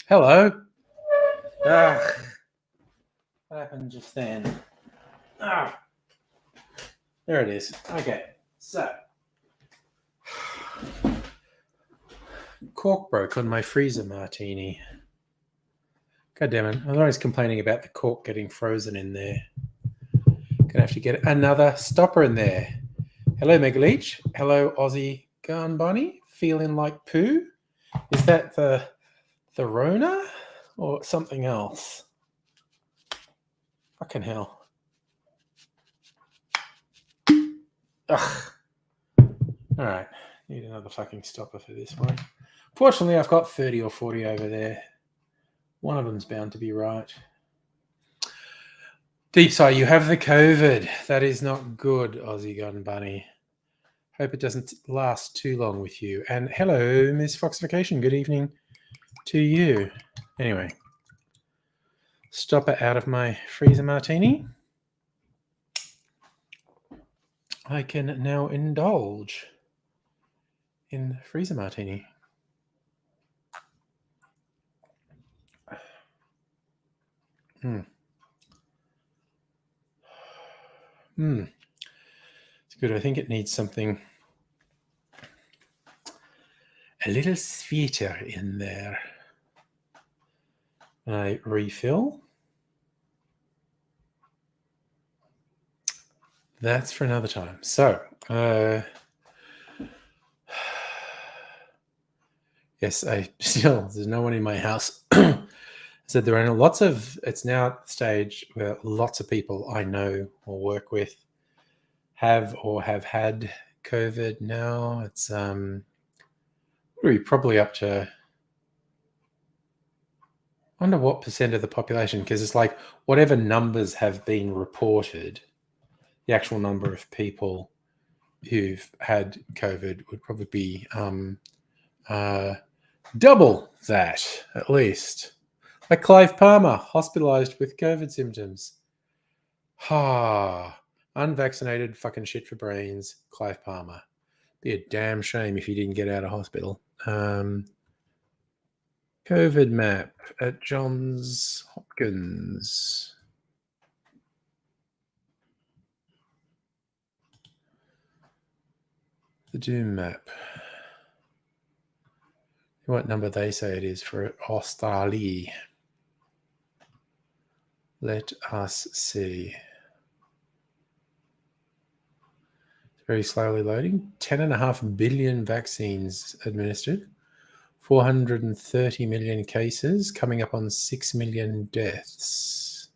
Hello. What happened just then? There it is. Okay, so cork broke on my freezer martini. God damn it! I'm always complaining about the cork getting frozen in there. Gonna have to get another stopper in there. Hello, Mega Leech. Hello, Aussie Gun Bunny. Feeling like poo? Is that the Rona or something else? Fucking hell. Ugh. All right. Need another fucking stopper for this one. Fortunately, I've got 30 or 40 over there. One of them's bound to be right. Deepside, you have the COVID. That is not good, Aussie Gun Bunny. Hope it doesn't last too long with you. And hello, Miss Foxification. Good evening to you. Anyway, stopper out of my freezer martini. I can now indulge in freezer martini. It's good. I think it needs something a little sweeter in there. I refill. That's for another time. So, yes, there's no one in my house. So there are it's now at the stage where lots of people I know or work with have or have had COVID now. It's we're probably up to, I wonder what percent of the population, because it's like whatever numbers have been reported, the actual number of people who've had COVID would probably be double that at least. Like Clive Palmer, hospitalized with COVID symptoms. Unvaccinated fucking shit for brains, Clive Palmer. Be a damn shame if he didn't get out of hospital. COVID map at Johns Hopkins. The Doom map. What number they say it is for Australia. Let us see. It's very slowly loading. 10.5 billion vaccines administered. 430 million cases, coming up on 6 million deaths.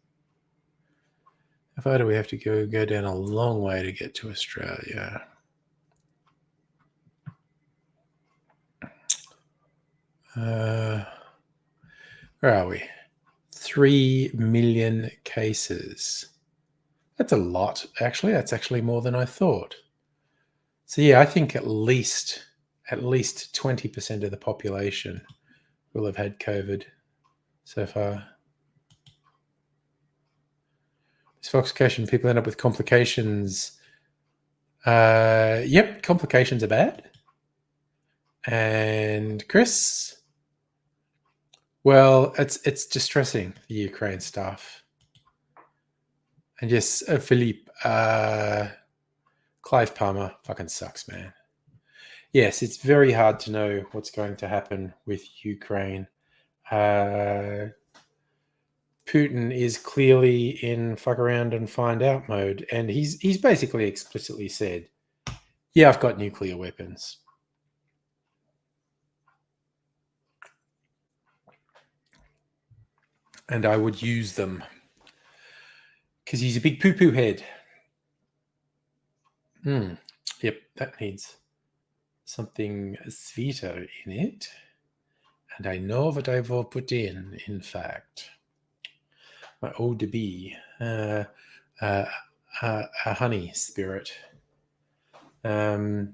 How far do we have to go down a long way to get to Australia? Where are we? 3 million cases. That's a lot, actually. That's actually more than I thought. So yeah, I think at least 20% of the population will have had COVID so far. This Foxification, people end up with complications. Yep, complications are bad. And Chris, well, it's distressing, the Ukraine stuff. And yes, Philippe, Clive Palmer fucking sucks, man. Yes, it's very hard to know what's going to happen with Ukraine. Putin is clearly in fuck around and find out mode, and he's basically explicitly said, yeah, I've got nuclear weapons. And I would use them. Because he's a big poo-poo head. Yep, that needs something sweeter in it. and I know what I will put in fact. My eau de vie, a honey spirit. Look,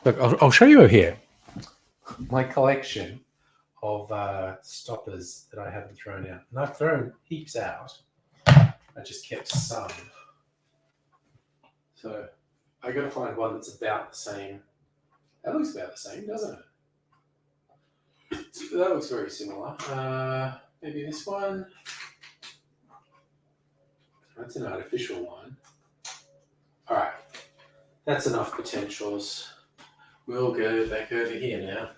I'll show you here my collection of stoppers that I haven't thrown out. And I've thrown heaps out. I just kept some. So I got to find one that's about the same. That looks about the same, doesn't it? That looks very similar. Maybe this one. That's an artificial one. All right. That's enough potentials. We'll go back over here now.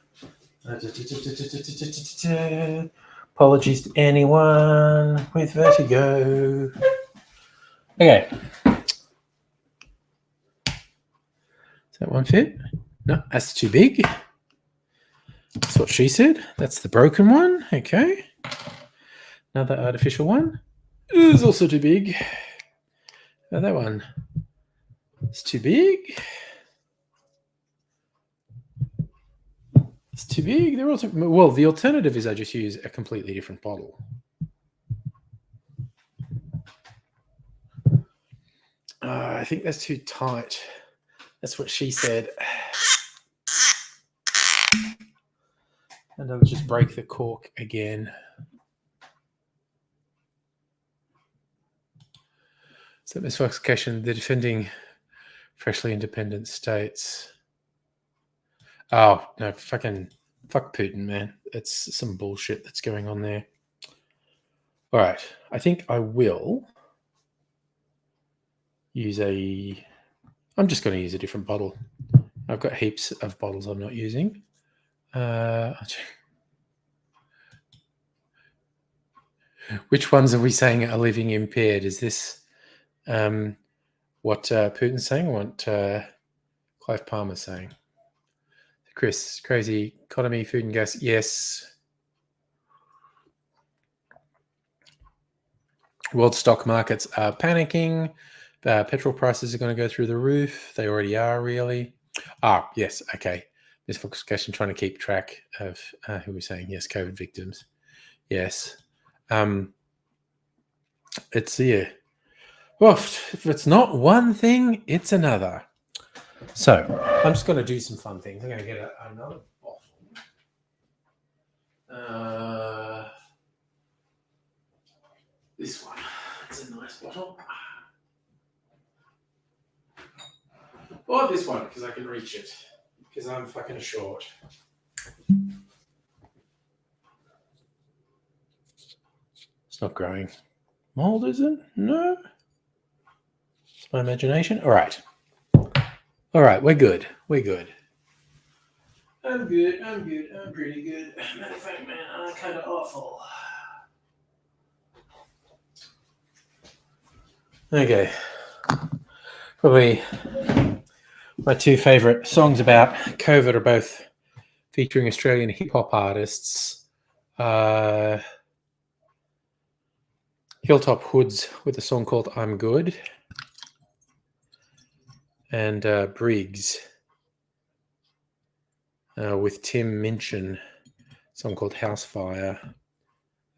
Apologies to anyone with vertigo. Okay. Does that one fit? No, that's too big. That's what she said. That's the broken one. Okay. Another artificial one is also too big. Oh, that one is too big. It's too big. They're also well. The alternative is I just use a completely different bottle. I think that's too tight. That's what she said. And I'll just break the cork again. So, Ms. Fox question, the defending freshly independent states. Oh, no, fuck Putin, man. It's some bullshit that's going on there. All right. I think I will use I'm just going to use a different bottle. I've got heaps of bottles I'm not using. Which ones are we saying are living impaired? Is this what Putin's saying or what Clive Palmer's saying? Chris, crazy economy, food and gas. Yes. World stock markets are panicking. Petrol prices are going to go through the roof. They already are, really. Yes. Okay. This Fox question trying to keep track of who we're saying. Yes, COVID victims. Yes. It's here. Well, if it's not one thing, it's another. So I'm just going to do some fun things. I'm going to get another bottle. This one. It's a nice bottle. Or this one, because I can reach it. Because I'm fucking short. It's not growing. Mold, is it? No. It's my imagination. All right. We're good. I'm good. I'm pretty good. Matter of fact, man, I'm kind of awful. Okay. Probably my two favourite songs about COVID are both featuring Australian hip-hop artists. Hilltop Hoods with a song called I'm Good. And Briggs with Tim Minchin, a song called House Fire.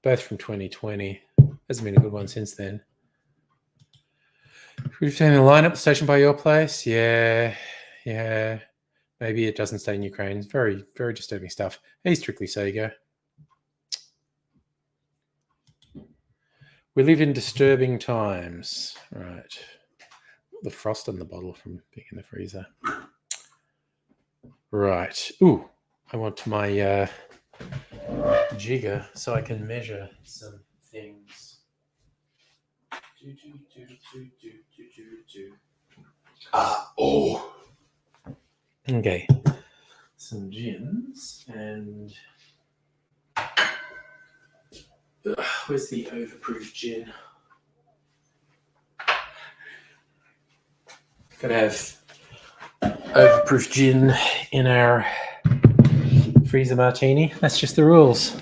Both from 2020. Hasn't been a good one since then. We've seen the lineup station by your place. Yeah. Maybe it doesn't stay in Ukraine. It's very, very disturbing stuff. Hey, Strictly Sega. We live in disturbing times. Right. The frost on the bottle from being in the freezer. Right. Ooh, I want my jigger so I can measure some things. Okay. Some gins and where's the overproof gin? Gotta have overproof gin in our freezer martini. That's just the rules.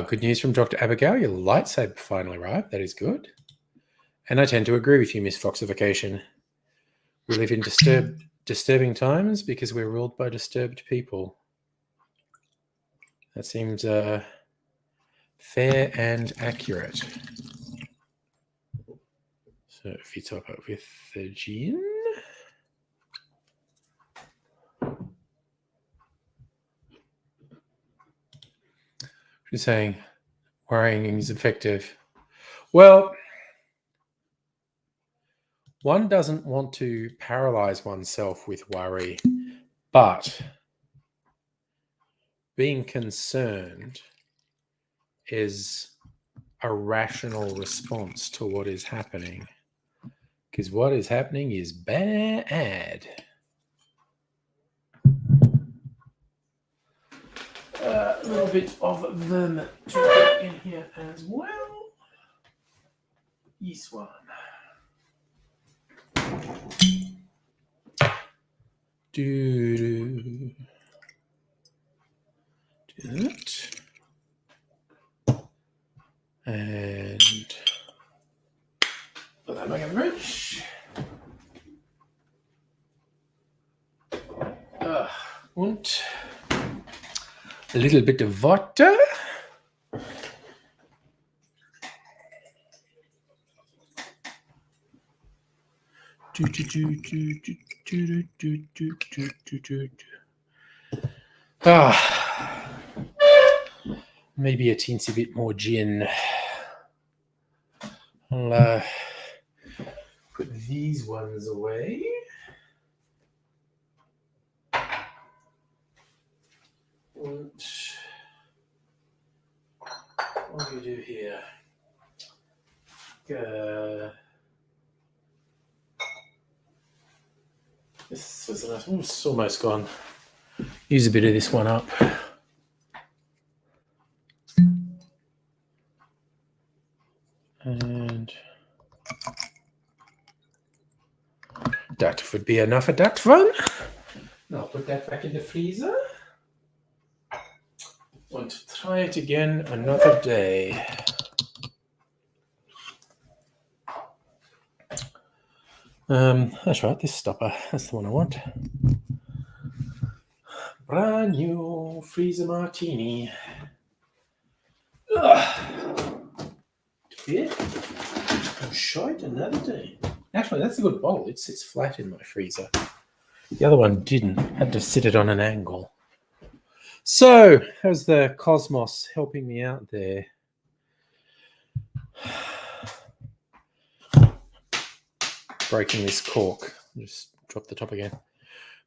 Good news from Dr. Abigail. Your lightsaber finally arrived. That is good. And I tend to agree with you, Miss Foxification. We live in disturbing times because we're ruled by disturbed people. That seems fair and accurate. So if you top up with the gin. She's saying worrying is effective. Well, one doesn't want to paralyze oneself with worry, but being concerned is a rational response to what is happening. Because what is happening is bad. A little bit of vermin to put in here as well. This one. Do that. And put that back in the fridge. And a little bit of water. Maybe a teensy bit more gin. I'll put these ones away. And what do we do here? This was a nice one. It's almost gone. Use a bit of this one up. And that would be enough of that one. Now put that back in the freezer. Want to try it again another day. That's right, this stopper. That's the one I want. Brand new freezer martini. Yeah. I'll show it another day. Actually, that's a good bottle. It sits flat in my freezer. The other one didn't. Had to sit it on an angle. So, how's the cosmos helping me out there? Breaking this cork. Just drop the top again.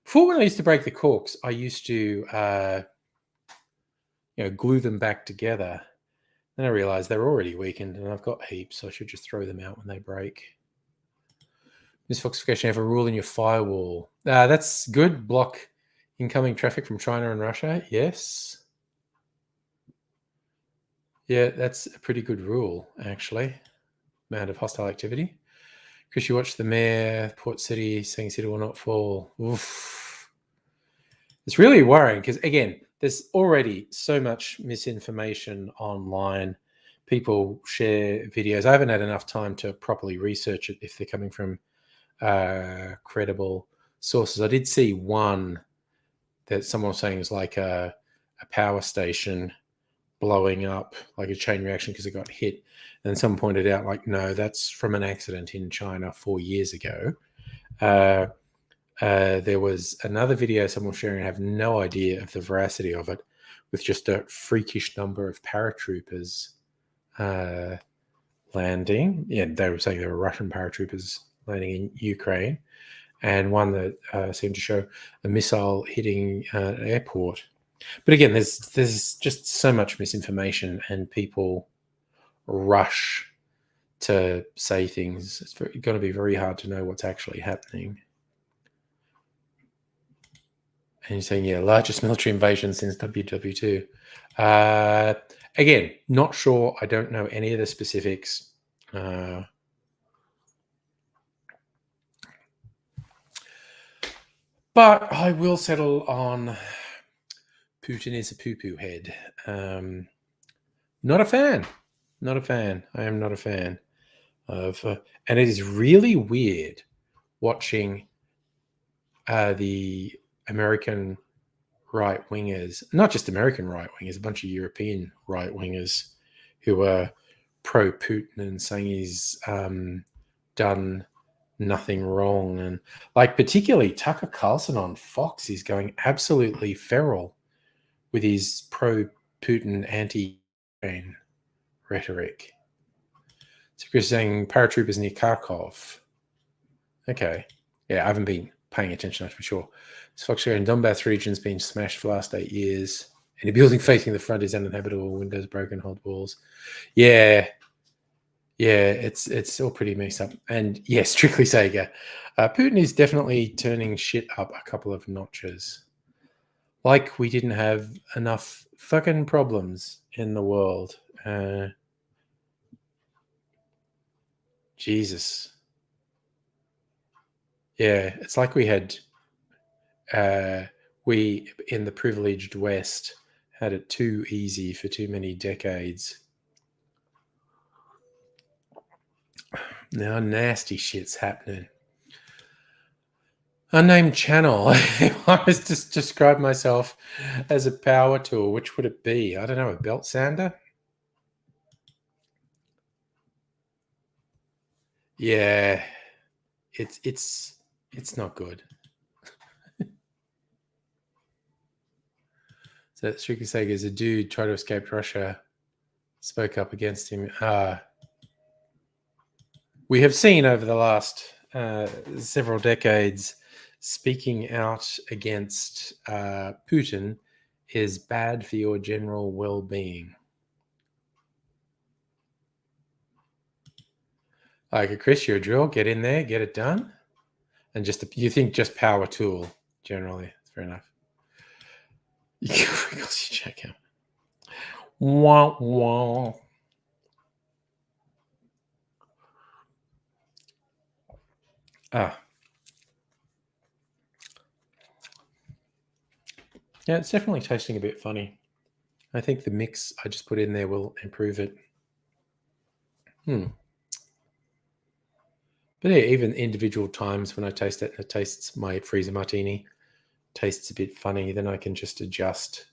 Before, when I used to break the corks, I used to glue them back together. Then I realized they're already weakened and I've got heaps, so I should just throw them out when they break. Miss Foxification, have a rule in your firewall. That's good. Block incoming traffic from China and Russia. Yes. Yeah, that's a pretty good rule, actually. Amount of hostile activity. Chris, you watched the mayor, Port City, saying city will not fall. Oof. It's really worrying because, again, there's already so much misinformation online. People share videos. I haven't had enough time to properly research it if they're coming from credible sources. I did see one that someone was saying is like a power station blowing up, like a chain reaction because it got hit. And someone pointed out, like, no, that's from an accident in China 4 years ago. There was another video someone was sharing, I have no idea of the veracity of it, with just a freakish number of paratroopers landing. Yeah, they were saying there were Russian paratroopers landing in Ukraine, and one that seemed to show a missile hitting an airport. But again, there's just so much misinformation, and people rush to say things. It's going to be very hard to know what's actually happening. And you're saying, yeah, largest military invasion since WW2. Again, not sure. I don't know any of the specifics. But I will settle on Putin is a poo-poo head. Not a fan. Not a fan. I am not a fan. And it is really weird watching the American right wingers, not just American right wingers, a bunch of European right wingers who are pro Putin and saying he's done nothing wrong. And like, particularly Tucker Carlson on Fox is going absolutely feral with his pro Putin, anti Ukraine rhetoric. So Chris saying paratroopers near Kharkov. Okay. Yeah, I haven't been paying attention, that's for sure. This Fox in Donbass region's been smashed for the last 8 years. Any building facing the front is uninhabitable, windows broken, hold walls. Yeah. Yeah, it's all pretty messed up. And yes, strictly Sega. Putin is definitely turning shit up a couple of notches. Like we didn't have enough fucking problems in the world. Jesus. Yeah, it's like we had we in the privileged West had it too easy for too many decades. Now nasty shit's happening. Unnamed channel. If I was to describe myself as a power tool, which would it be? I don't know, a belt sander? Yeah. It's not good. So Strictly Sega is a dude tried to escape Russia, spoke up against him. We have seen over the last several decades, speaking out against Putin is bad for your general well-being. Like, Chris, you're a drill. Get in there, get it done, and you think just power tool generally. Fair enough. You check out. Wah wah. Yeah, it's definitely tasting a bit funny. I think the mix I just put in there will improve it. But yeah, even individual times when I taste it and it tastes my freezer martini, tastes a bit funny, then I can just adjust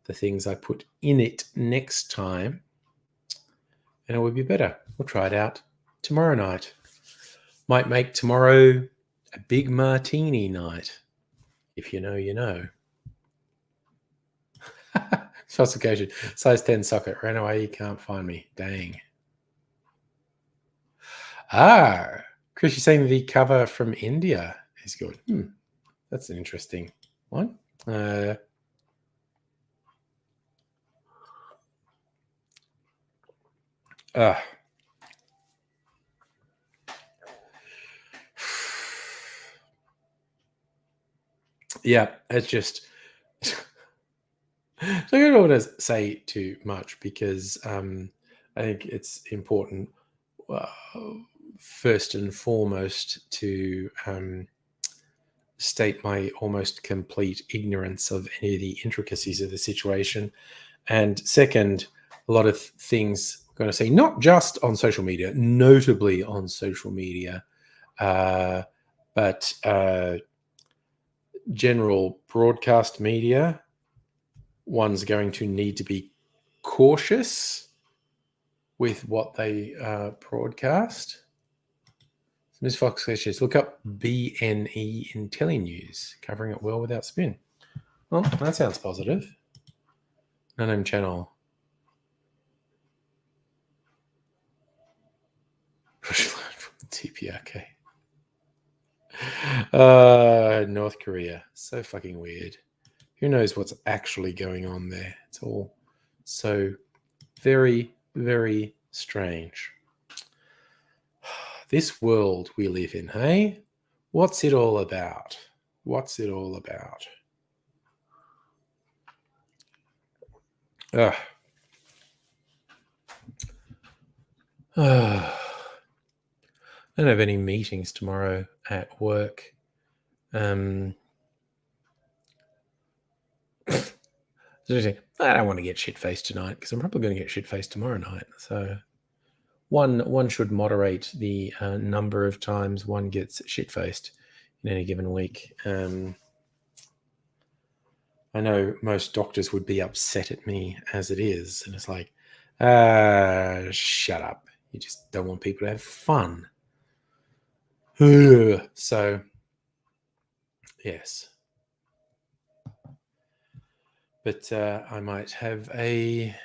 the things I put in it next time and it will be better. We'll try it out tomorrow night. Might make tomorrow a big martini night. If you know, you know. First occasion. Size 10 socket. Ran away. You can't find me. Dang. Chris, you're saying the cover from India is good. That's an interesting one. Yeah, it's just so I don't want to say too much because I think it's important first and foremost to state my almost complete ignorance of any of the intricacies of the situation, and second, a lot of things I'm going to say not just on social media, notably on social media, but general broadcast media, one's going to need to be cautious with what they broadcast. Ms. Fox says, look up BNE IntelliNews, covering it well without spin. Well, that sounds positive. No name channel. TPRK. North Korea. So fucking weird. Who knows what's actually going on there? It's all so very, very strange. This world we live in, hey? What's it all about? What's it all about? I don't have any meetings tomorrow at work. I don't want to get shit-faced tonight because I'm probably going to get shit-faced tomorrow night. So one should moderate the number of times one gets shit-faced in any given week. I know most doctors would be upset at me as it is, and it's like, shut up. You just don't want people to have fun. So, yes. But I might have a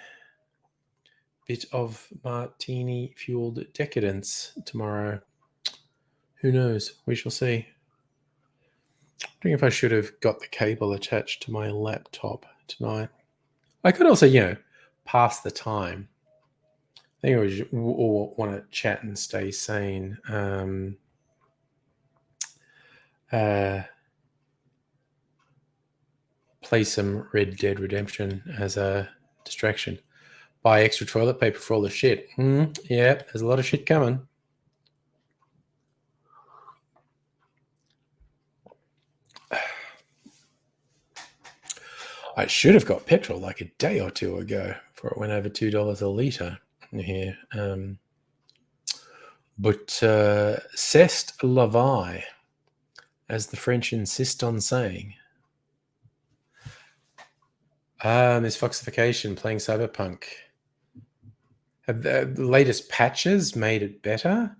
bit of martini-fueled decadence tomorrow. Who knows? We shall see. I'm wondering if I should have got the cable attached to my laptop tonight. I could also, pass the time. I think I would all want to chat and stay sane. Play some Red Dead Redemption as a distraction. Buy extra toilet paper for all the shit. Yeah, there's a lot of shit coming. I should have got petrol like a day or two ago before it went over $2 a litre here. But c'est la vie, as the French insist on saying. Miss Foxification playing Cyberpunk. Have the latest patches made it better?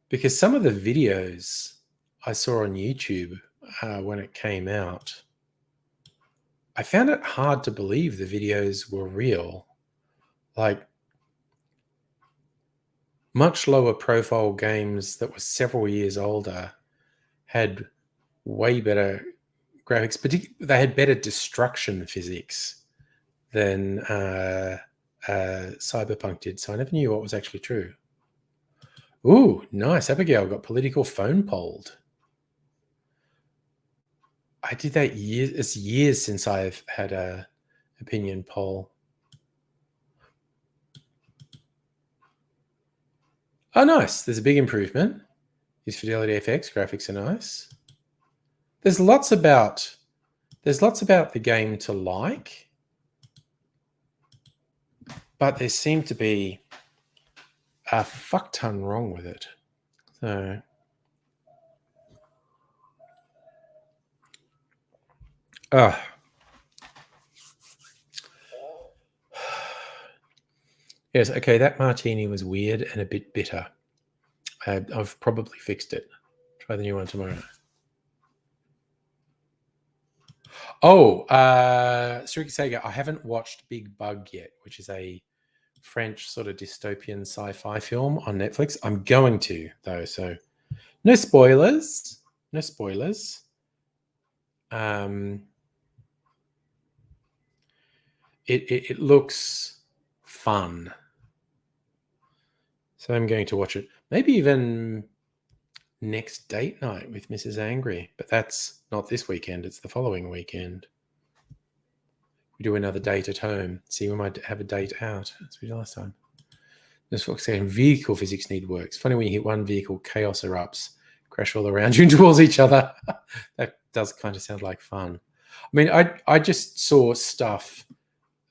Because some of the videos I saw on YouTube when it came out, I found it hard to believe the videos were real. Like, much lower profile games that were several years older had way better graphics, but they had better destruction physics than Cyberpunk did. So I never knew what was actually true. Ooh, nice. Abigail got political phone polled. I did that years. It's years since I've had a opinion poll. Oh, nice. There's a big improvement. Use Fidelity FX. Graphics are nice. There's lots about the game to like, but there seemed to be a fuck ton wrong with it. So yes, okay, that martini was weird and a bit bitter. I've probably fixed it. Try the new one tomorrow. Oh, Suruki Sega, I haven't watched Big Bug yet, which is a French sort of dystopian sci-fi film on Netflix. I'm going to, though, so no spoilers. No spoilers. It looks fun. So I'm going to watch it. Maybe even next date night with Mrs. Angry. But that's not this weekend. It's the following weekend. We do another date at home. See, we might have a date out. That's what we did last time. This Fox saying vehicle physics need work. It's funny when you hit one vehicle, chaos erupts, crash all around you and towards each other. That does kind of sound like fun. I mean, I just saw stuff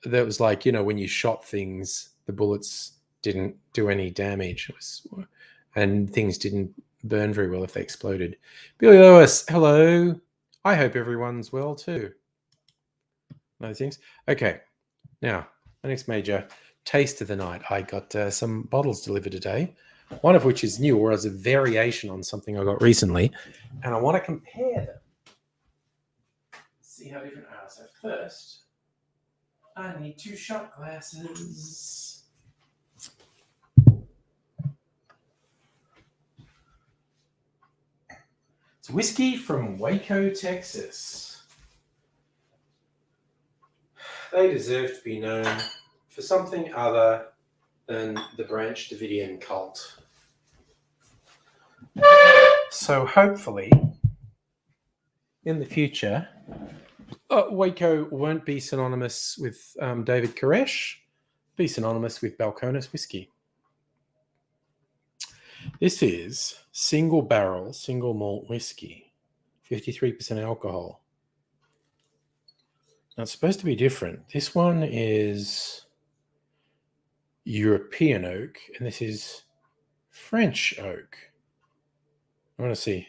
that was like, when you shot things, the bullets didn't do any damage. And things didn't burn very well if they exploded. Billy Lewis, hello. I hope everyone's well too. No things. Okay. Now, my next major taste of the night. I got some bottles delivered today, one of which is new or as a variation on something I got recently. And I want to compare them. See how different they are. So first, I need 2 shot glasses. It's whiskey from Waco, Texas. They deserve to be known for something other than the Branch Davidian cult. So hopefully, in the future, Waco won't be synonymous with David Koresh, be synonymous with Balcones whiskey. This is single barrel, single malt whiskey, 53% alcohol. Now, it's supposed to be different. This one is European oak, and this is French oak. I want to see.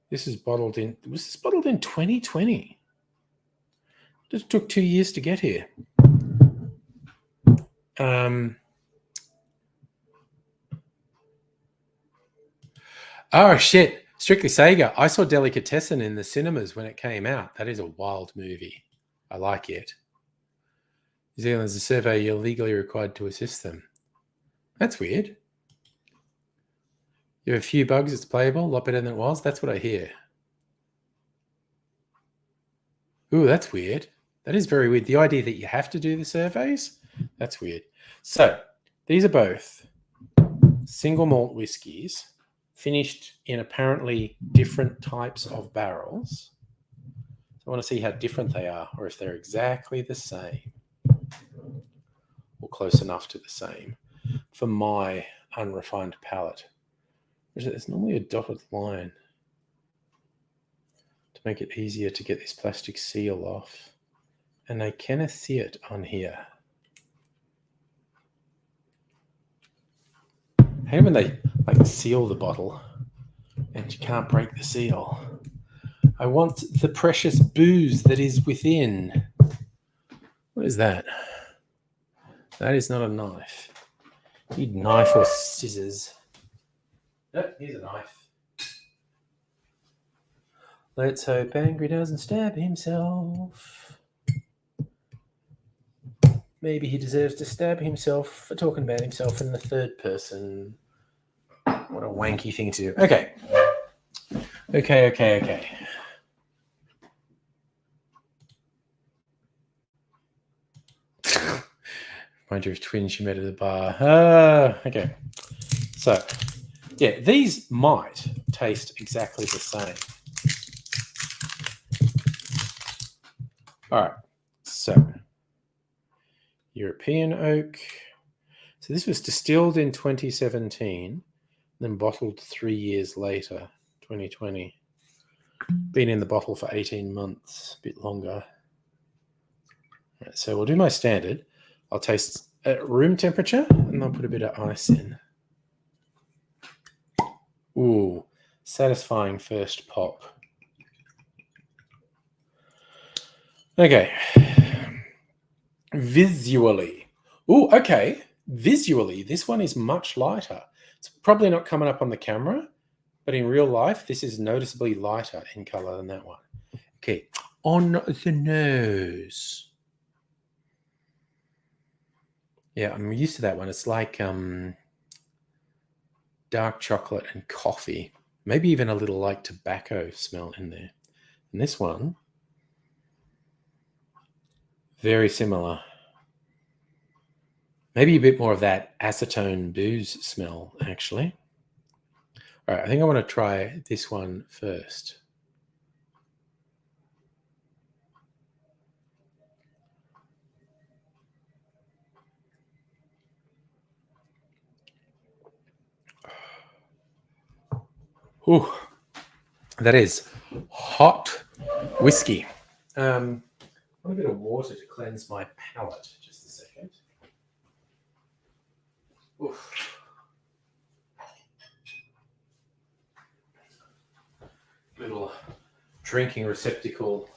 This is bottled in. Was this bottled in 2020? It took 2 years to get here. Oh shit! Strictly Sega. I saw Delicatessen in the cinemas when it came out. That is a wild movie. I like it. New Zealand's a survey. You're legally required to assist them. That's weird. You have a few bugs. It's playable. A lot better than it was. That's what I hear. Ooh, that's weird. That is very weird. The idea that you have to do the surveys, that's weird. So these are both single malt whiskies finished in apparently different types of barrels. So I want to see how different they are, or if they're exactly the same or close enough to the same for my unrefined palate. There's normally a dotted line to make it easier to get this plastic seal off. And I cannot see it on here. I hate when they seal the bottle and you can't break the seal. I want the precious booze that is within. What is that? That is not a knife. You need knife or scissors. Yep, here's a knife. Let's hope Angry doesn't stab himself. Maybe he deserves to stab himself for talking about himself in the third person. What a wanky thing to do. Okay. Mind you of twins you met at the bar. Okay. So, yeah, these might taste exactly the same. All right. So, European oak. So this was distilled in 2017, then bottled 3 years later, 2020. Been in the bottle for 18 months, a bit longer. Right, so we'll do my standard. I'll taste at room temperature, and I'll put a bit of ice in. Ooh, satisfying first pop. Okay. Visually. Ooh, okay. Visually, this one is much lighter. It's probably not coming up on the camera, but in real life, this is noticeably lighter in color than that one. Okay, on the nose. Yeah, I'm used to that one. It's like dark chocolate and coffee. Maybe even a little like tobacco smell in there. And this one, very similar. Maybe a bit more of that acetone booze smell, actually. All right, I think I want to try this one first. Ooh, that is hot whiskey. I want a bit of water to cleanse my palate. Just a second. Oof. Little drinking receptacle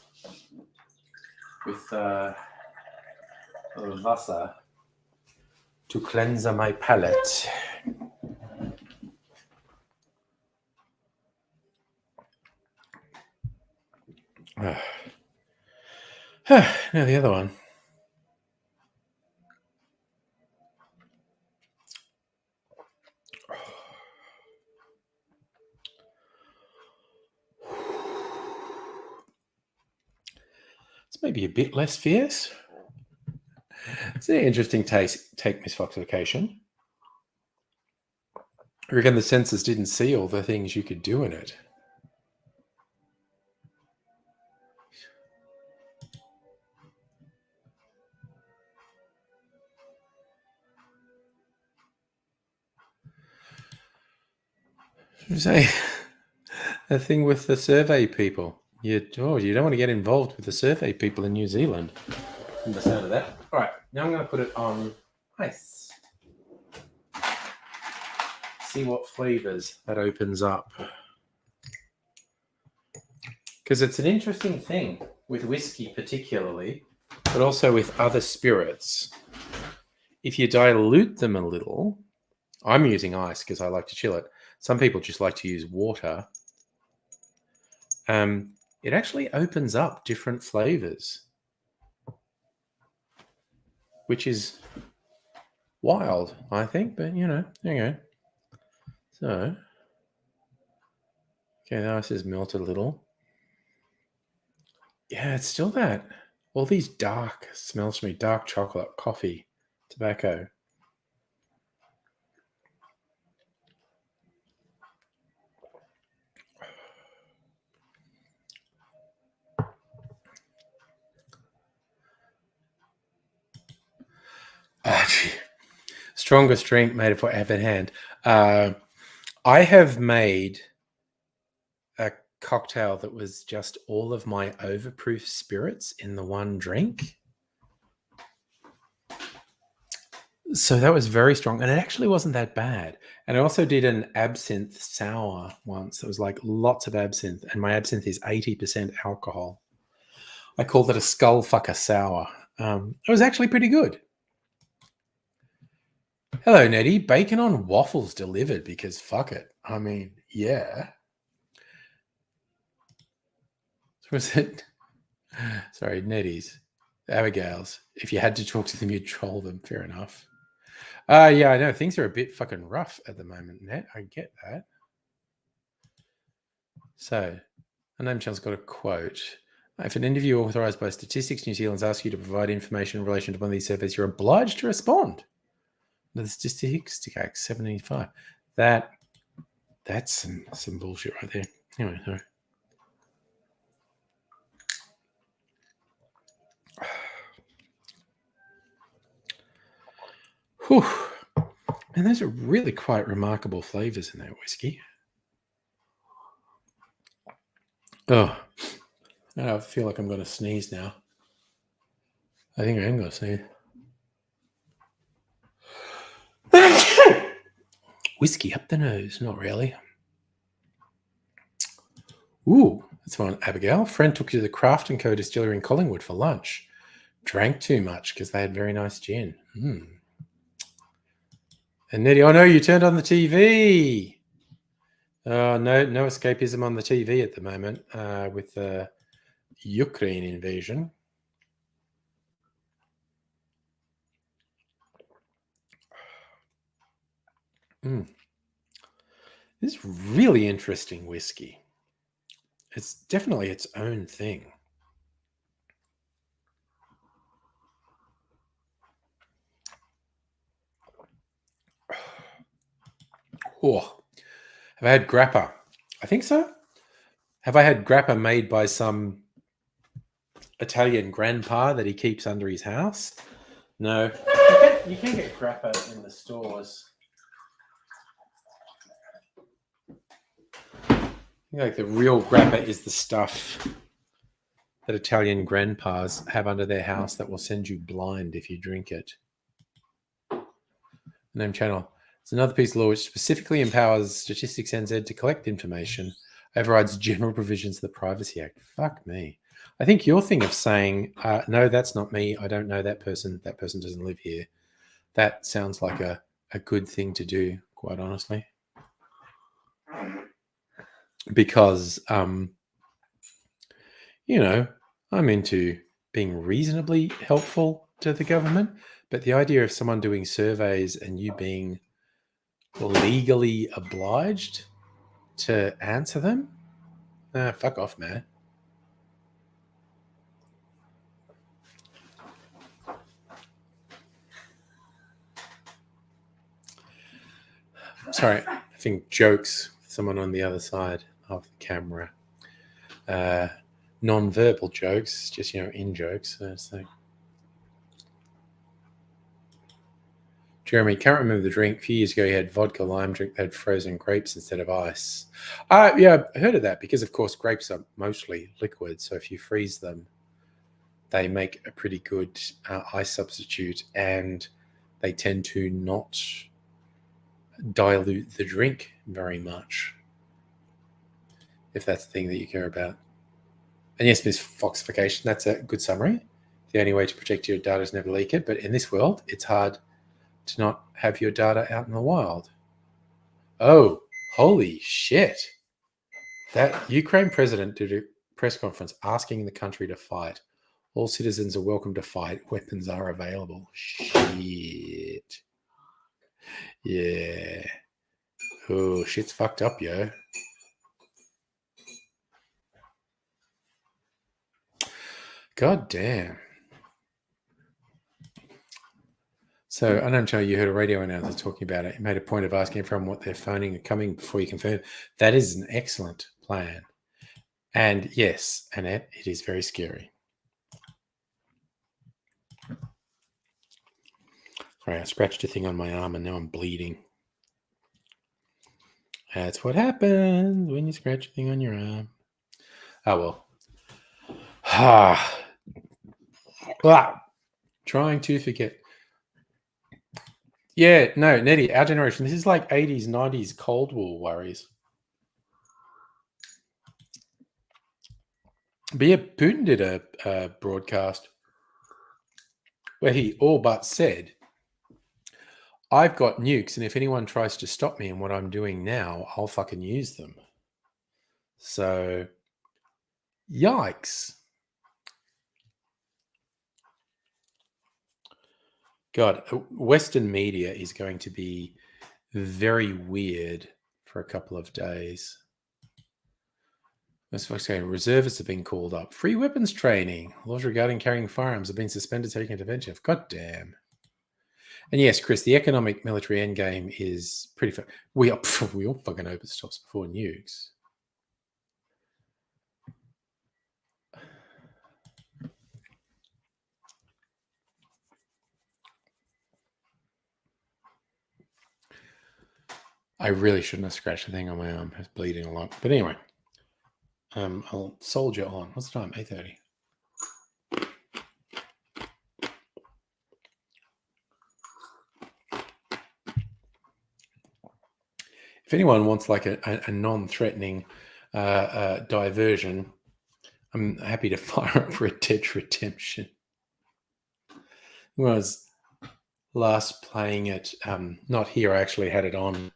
with Wasser to cleanse my palate. Now the other one. It's maybe a bit less fierce. It's an interesting take, Miss Foxification. I reckon the sensors didn't see all the things you could do in it. Say the thing with the survey people. You don't want to get involved with the survey people in New Zealand. From the sound of that. All right, now I'm going to put it on ice. see what flavors that opens up. Because it's an interesting thing with whiskey particularly, but also with other spirits. If you dilute them a little, I'm using ice because I like to chill it. Some people just like to use water. It actually opens up different flavors, which is wild, I think. But, you know, there you go. So, okay, the ice has melted a little. Yeah, it's still that. All these dark smells to me. Dark chocolate, coffee, tobacco. Gee. Strongest drink made for Evan Hand. I have made a cocktail that was just all of my overproof spirits in the one drink. So that was very strong, and it actually wasn't that bad. And I also did an absinthe sour once. It was like lots of absinthe, and my absinthe is 80% alcohol. I called it a skull fucker sour. It was actually pretty good. Hello, Nettie. Bacon on waffles delivered because fuck it. I mean, yeah. Was it? Sorry, Nettie's. Abigail's. If you had to talk to them, you'd troll them. Fair enough. Yeah, I know. Things are a bit fucking rough at the moment, Net. I get that. So, Unknown Channel's got a quote. If an interview authorised by Statistics New Zealand asks you to provide information in relation to one of these surveys, you're obliged to respond. The Statistics Act 75. That's some bullshit right there. Anyway, sorry. Whew. And those are really quite remarkable flavors in that whiskey. Oh, I feel like I'm going to sneeze now. I think I am going to sneeze. Whiskey up the nose, not really. Ooh, that's one. Abigail. Friend took you to the Craft & Co. distillery in Collingwood for lunch. Drank too much because they had very nice gin. And Nettie, oh no, you turned on the TV. No escapism on the TV at the moment with the Ukraine invasion. This is really interesting whiskey. It's definitely its own thing. Oh, have I had grappa? I think so. Have I had grappa made by some Italian grandpa that he keeps under his house? No. You can get grappa in the stores. Like the real grappa is the stuff that Italian grandpas have under their house that will send you blind if you drink it. Name channel. It's another piece of law which specifically empowers Statistics NZ to collect information, overrides general provisions of the Privacy Act. Fuck me. I think your thing of saying, no, that's not me, I don't know that person doesn't live here, that sounds like a good thing to do, quite honestly. Because, you know, I'm into being reasonably helpful to the government, but the idea of someone doing surveys and you being legally obliged to answer them, fuck off, man. Sorry, I think jokes with someone on the other side of the camera. Non-verbal jokes, just, in jokes. So. Jeremy, can't remember the drink. A few years ago, you had vodka lime drink that had frozen grapes instead of ice. Yeah, I heard of that because, of course, grapes are mostly liquid. So if you freeze them, they make a pretty good ice substitute, and they tend to not dilute the drink very much, if that's the thing that you care about. And yes, misfoxification, that's a good summary. The only way to protect your data is never leak it, but in this world, it's hard to not have your data out in the wild. Oh, holy shit. That Ukraine president did a press conference asking the country to fight. All citizens are welcome to fight. Weapons are available. Shit. Yeah. Oh, shit's fucked up, yo. God damn. So I don't know, you heard a radio announcer talking about it. He made a point of asking everyone what they're phoning and coming before you confirm. That is an excellent plan. And yes, Annette, it is very scary. Sorry, I scratched a thing on my arm and now I'm bleeding. That's what happens when you scratch a thing on your arm. Oh, well. Trying to forget. Yeah, no, Nettie, our generation, this is like 80s, 90s Cold War worries. But yeah, Putin did a broadcast where he all but said, I've got nukes, and if anyone tries to stop me in what I'm doing now, I'll fucking use them. So, yikes. God, Western media is going to be very weird for a couple of days. Reservists have been called up. Free weapons training. Laws regarding carrying firearms have been suspended, taking intervention. God damn. And yes, Chris, the economic military endgame is pretty fun. We all fucking hope it stops before nukes. I really shouldn't have scratched a thing on my arm. It's bleeding a lot. But anyway, I'll soldier on. What's the time? 8:30. If anyone wants like a non-threatening diversion, I'm happy to fire up Red Dead Redemption. When I was last playing it, not here, I actually had it on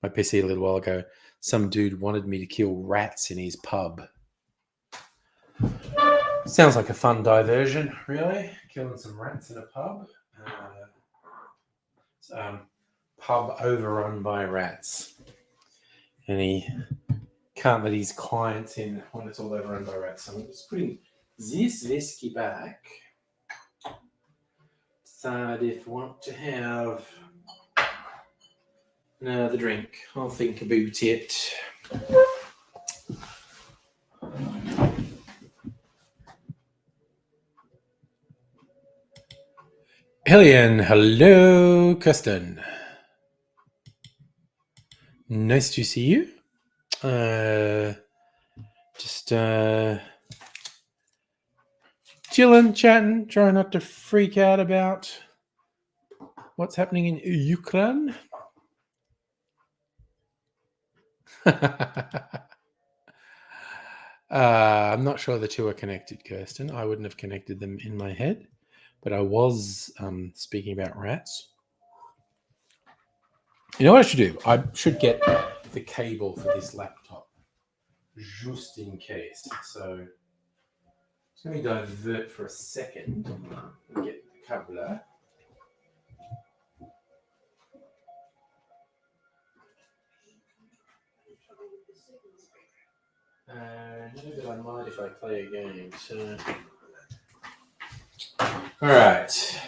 my PC a little while ago. Some dude wanted me to kill rats in his pub. Sounds like a fun diversion, really. Killing some rats in a pub. Pub overrun by rats. And he can't let his clients in when it's all overrun by rats. So I'm just putting this whiskey back. Decide if I want to have another drink. I'll think about it. Hellion, hello, Kirsten. Nice to see you. Just chilling, chatting, trying not to freak out about what's happening in Ukraine. I'm not sure the two are connected, Kirsten. I wouldn't have connected them in my head, but I was speaking about rats. You know what I should do? I should get the cable for this laptop, just in case. So let me divert for a second and get the cable. No, but I might if I play a game. So, all right.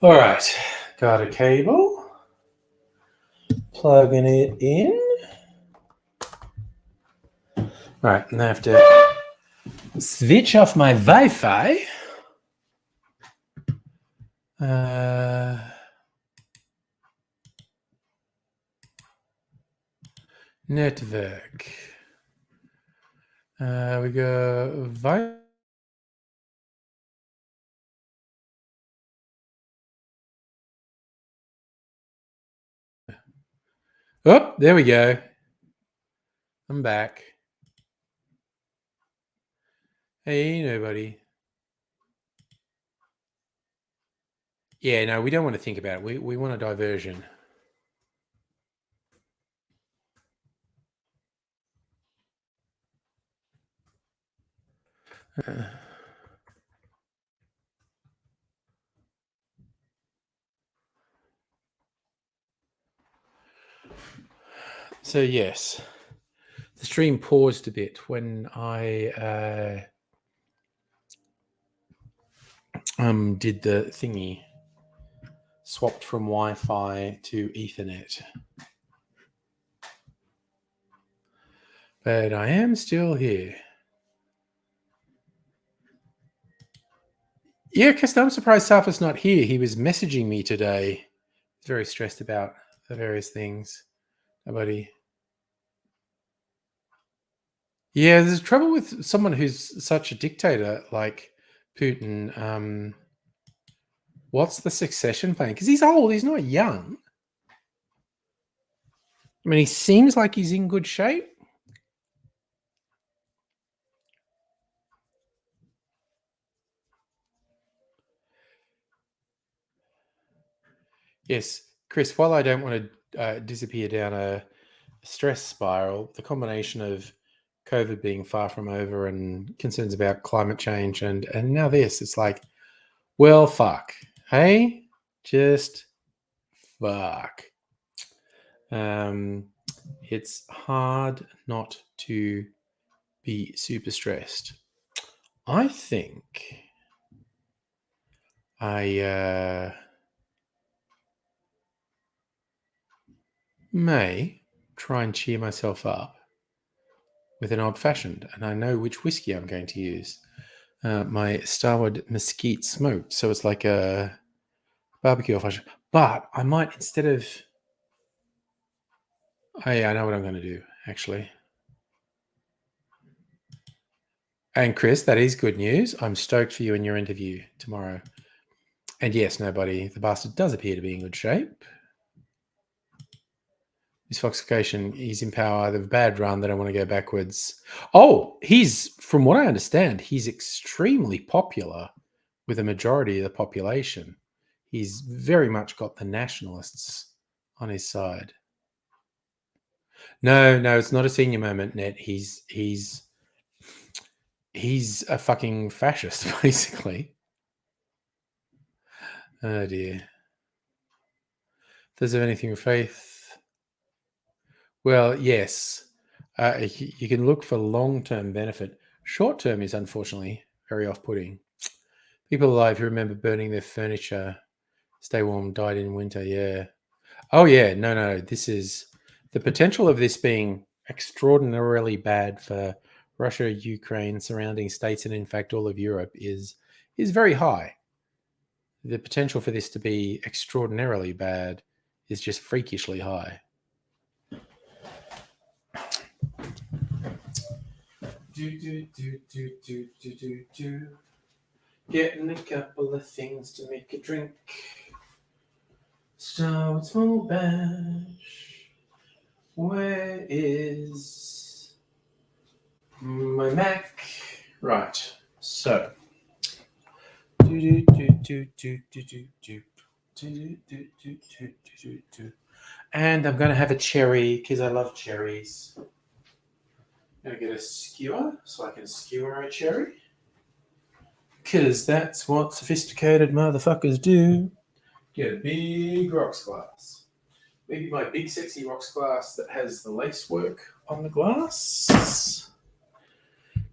All right. Got a cable. Plugging it in. All right. And I have to switch off my Wi-Fi. Network. We go Wi-Fi. Oh, there we go. I'm back. Hey, nobody. Yeah, no, we don't want to think about it. We want a diversion. So yes, the stream paused a bit when I did the thingy, swapped from Wi-Fi to Ethernet. But I am still here. Yeah, because I'm surprised Safa's not here. He was messaging me today. He's very stressed about the various things. Nobody. Yeah, there's trouble with someone who's such a dictator like Putin. What's the succession plan? Because he's old, he's not young. I mean, he seems like he's in good shape. Yes, Chris, while I don't want to disappear down a stress spiral, the combination of COVID being far from over and concerns about climate change and now this, it's like, well, fuck. Hey, just fuck. It's hard not to be super stressed. I think I may try and cheer myself up with an old fashioned, and I know which whiskey I'm going to use. My Starward Mesquite Smoked. So it's like a barbecue old fashioned. But I might, instead of. Oh, yeah, I know what I'm going to do, actually. And Chris, that is good news. I'm stoked for you in your interview tomorrow. And yes, nobody, the bastard does appear to be in good shape. His Foxification, he's in power. They've a bad run. They don't want to go backwards. Oh, from what I understand, he's extremely popular with a majority of the population. He's very much got the nationalists on his side. No, it's not a senior moment, Ned. He's a fucking fascist, basically. Oh dear. Does it have anything with faith? Well, yes. You can look for long-term benefit. Short-term is unfortunately very off-putting. People alive who remember burning their furniture, stay warm, died in winter. Yeah. Oh yeah. No. This is the potential of this being extraordinarily bad for Russia, Ukraine, surrounding states, and in fact all of Europe is very high. The potential for this to be extraordinarily bad is just freakishly high. Getting a couple of things to make a drink. Start small batch. Where is my Mac? Right. So. And I'm going to have a cherry because I love cherries. I'm going to get a skewer so I can skewer a cherry. Because that's what sophisticated motherfuckers do. Get a big rocks glass. Maybe my big sexy rocks glass that has the lace work on the glass.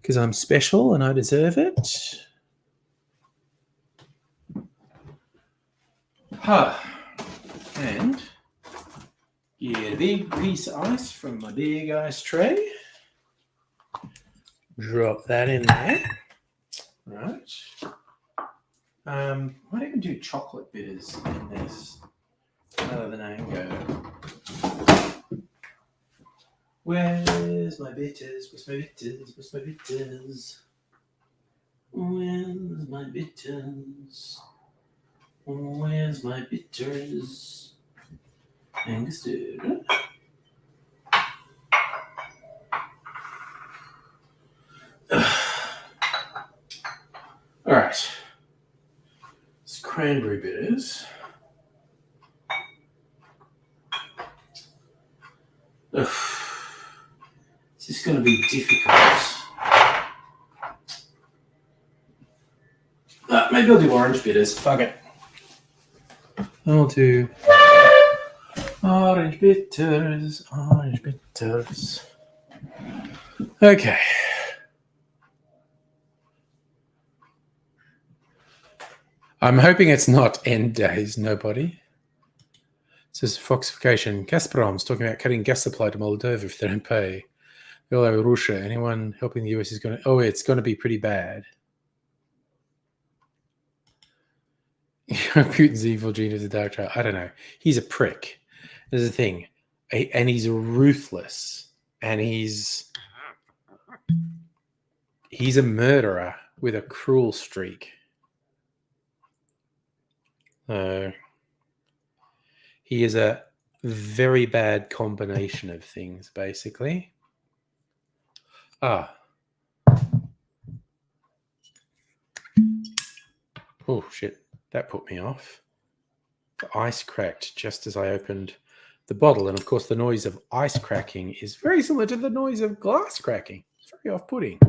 Because I'm special and I deserve it. And get a big piece of ice from my big ice tray. Drop that in there. Right. Might even do chocolate bitters in this rather than Ango. Where's my bitters? Where's my bitters? Where's my bitters? Where's my bitters? Where's my bitters? Angostura. cranberry bitters. Ugh. Is this going to be difficult? Maybe I'll do orange bitters. Fuck it. I'll do orange bitters. Orange bitters. Okay. I'm hoping it's not end days, nobody. It says Foxification. Gazprom's talking about cutting gas supply to Moldova if they don't pay. Russia. Anyone helping the US is going to... Oh, it's going to be pretty bad. Putin's evil genius, a dark child. I don't know. He's a prick. There's the thing. And he's ruthless. And he's a murderer with a cruel streak. He is a very bad combination of things, basically. Oh, shit. That put me off. The ice cracked just as I opened the bottle. And, of course, the noise of ice cracking is very similar to the noise of glass cracking. It's very off-putting.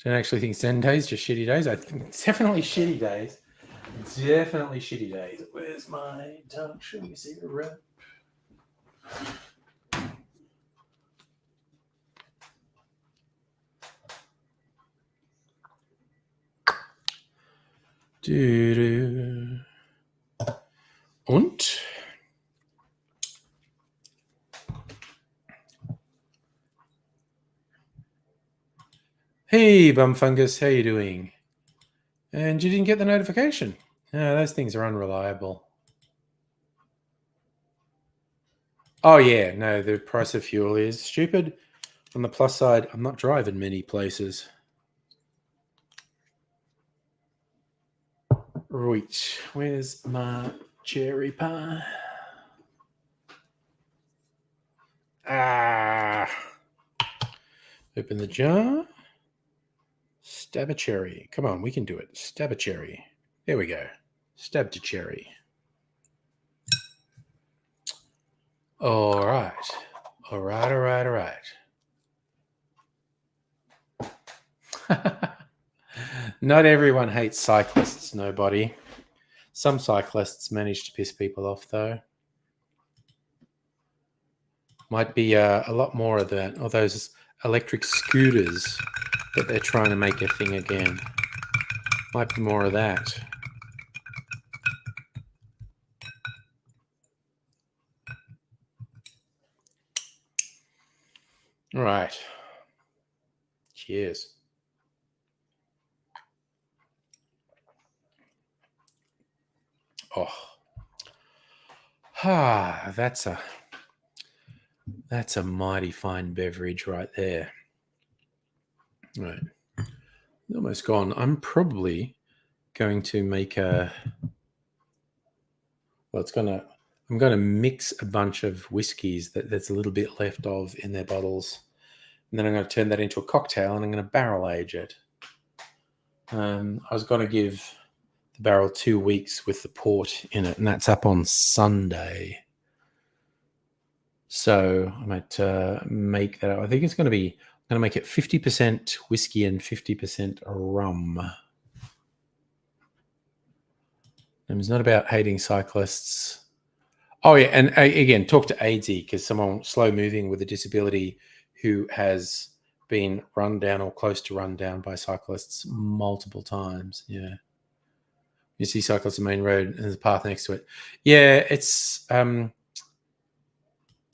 I don't actually think Zen days, just shitty days. I think it's definitely shitty days. Definitely shitty days. Where's my tongue? Show me a cigarette. Und? Hey, Bumfungus, how you doing? And you didn't get the notification. Those things are unreliable. Oh, yeah. No, the price of fuel is stupid. On the plus side, I'm not driving many places. Right. Where's my cherry pie? Open the jar. Stab a cherry. Come on, we can do it. Stab a cherry. There we go. Stabbed a cherry. All right. All right. Not everyone hates cyclists, nobody. Some cyclists manage to piss people off, though. Might be a lot more of that, or those electric scooters that they're trying to make a thing again. Might be more of that. All right. Cheers. Oh. That's a mighty fine beverage right there. Right. Almost gone. I'm probably going to make I'm going to mix a bunch of whiskies that's a little bit left of in their bottles. And then I'm going to turn that into a cocktail and I'm going to barrel age it. I was going to give the barrel 2 weeks with the port in it, and that's up on Sunday. So I might make that. I think it's going to be, I'm going to make it 50% whiskey and 50% rum. And it's not about hating cyclists. Oh, yeah. And again, talk to AIDSy, because someone slow moving with a disability who has been run down or close to run down by cyclists multiple times. Yeah. You see cyclists on the main road and there's a path next to it. Yeah, it's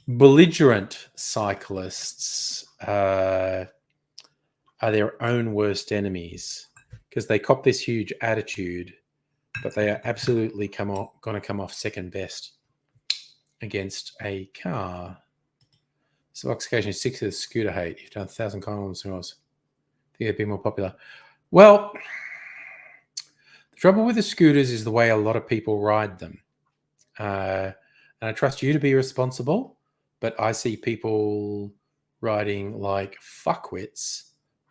belligerent cyclists are their own worst enemies because they cop this huge attitude, but they are absolutely going to come off second best against a car. So oxygenation 6 is scooter hate. You've done 1,000 kilometers. I think they'd be more popular. Well, the trouble with the scooters is the way a lot of people ride them. And I trust you to be responsible, but I see people riding like fuckwits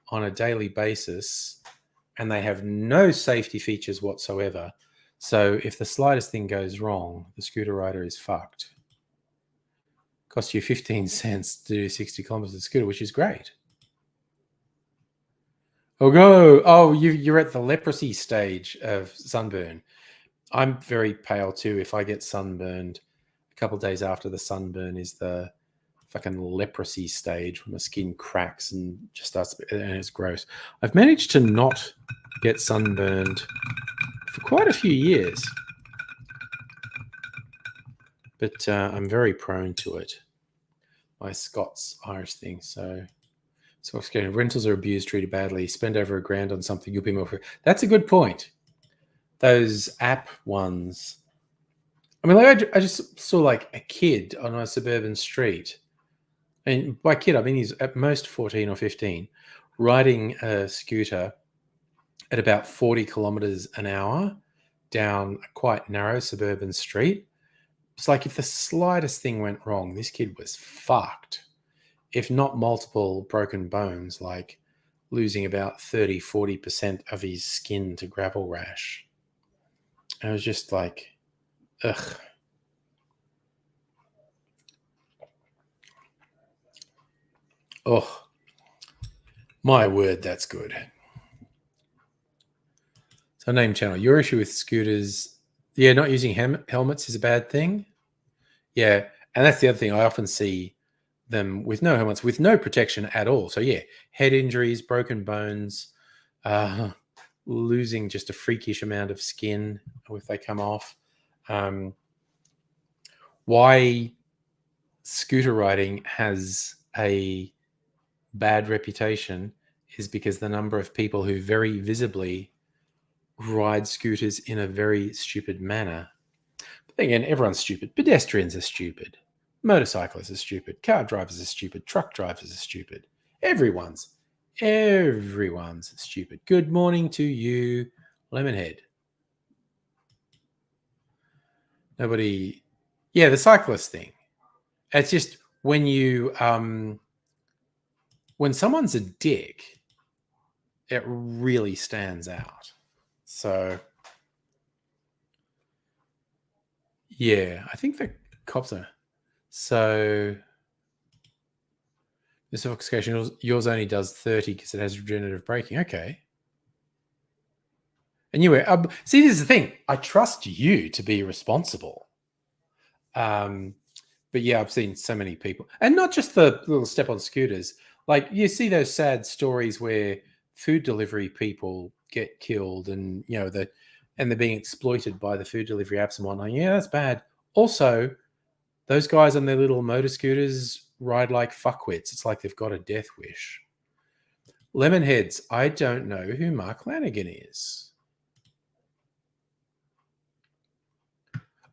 on a daily basis, and they have no safety features whatsoever. So if the slightest thing goes wrong, the scooter rider is fucked. Costs you 15 cents to do 60 kilometers of scooter, which is great. Oh, you're at the leprosy stage of sunburn. I'm very pale too. If I get sunburned, a couple of days after the sunburn is the fucking leprosy stage when the skin cracks and just starts, and it's gross. I've managed to not get sunburned for quite a few years, but I'm very prone to it. My Scots-Irish thing. So rentals are abused, treated badly. Spend over $1,000 on something, you'll be more. That's a good point. Those app ones. I mean, like I just saw like a kid on a suburban street, and by kid I mean he's at most 14 or 15, riding a scooter at about 40 kilometers an hour down a quite narrow suburban street. It's like if the slightest thing went wrong, this kid was fucked. If not multiple broken bones, like losing about 30-40% of his skin to gravel rash. I was just like, ugh. Oh, my word, that's good. So name channel, your issue with scooters, yeah, not using helmets is a bad thing. Yeah, and that's the other thing. I often see them with no helmets, with no protection at all. So yeah, head injuries, broken bones, losing just a freakish amount of skin if they come off. Why scooter riding has a bad reputation is because the number of people who very visibly ride scooters in a very stupid manner. But again, everyone's stupid. Pedestrians are stupid. Motorcyclists are stupid. Car drivers are stupid. Truck drivers are stupid. Everyone's stupid. Good morning to you, Lemonhead. Nobody. Yeah, the cyclist thing. It's just when you when someone's a dick, it really stands out. So yeah, I think the cops are. So this sophistication, yours only does 30 because it has regenerative braking. Okay. And you were see, this is the thing. I trust you to be responsible. But yeah, I've seen so many people, and not just the little step on scooters. Like you see those sad stories where food delivery people get killed, and you know and they're being exploited by the food delivery apps and whatnot. Yeah, that's bad. Also, those guys on their little motor scooters ride like fuckwits. It's like they've got a death wish. Lemonheads, I don't know who Mark Lanigan is.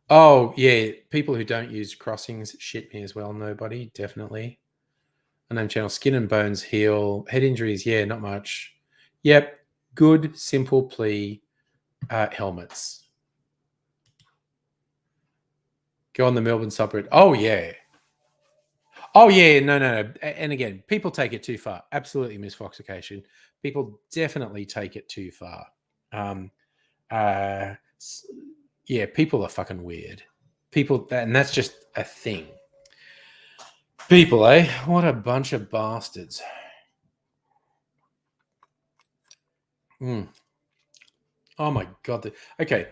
Oh, yeah. People who don't use crossings shit me as well. Nobody, definitely. Unnamed channel, skin and bones heal. Head injuries, yeah, not much. Yep. Good, simple plea. Helmets. Go on the Melbourne subreddit. Oh, yeah. Oh, yeah. No. And again, people take it too far. Absolutely misfoxication. People definitely take it too far. Yeah, people are fucking weird. People, and that's just a thing. People, eh? What a bunch of bastards. Oh my God. Okay.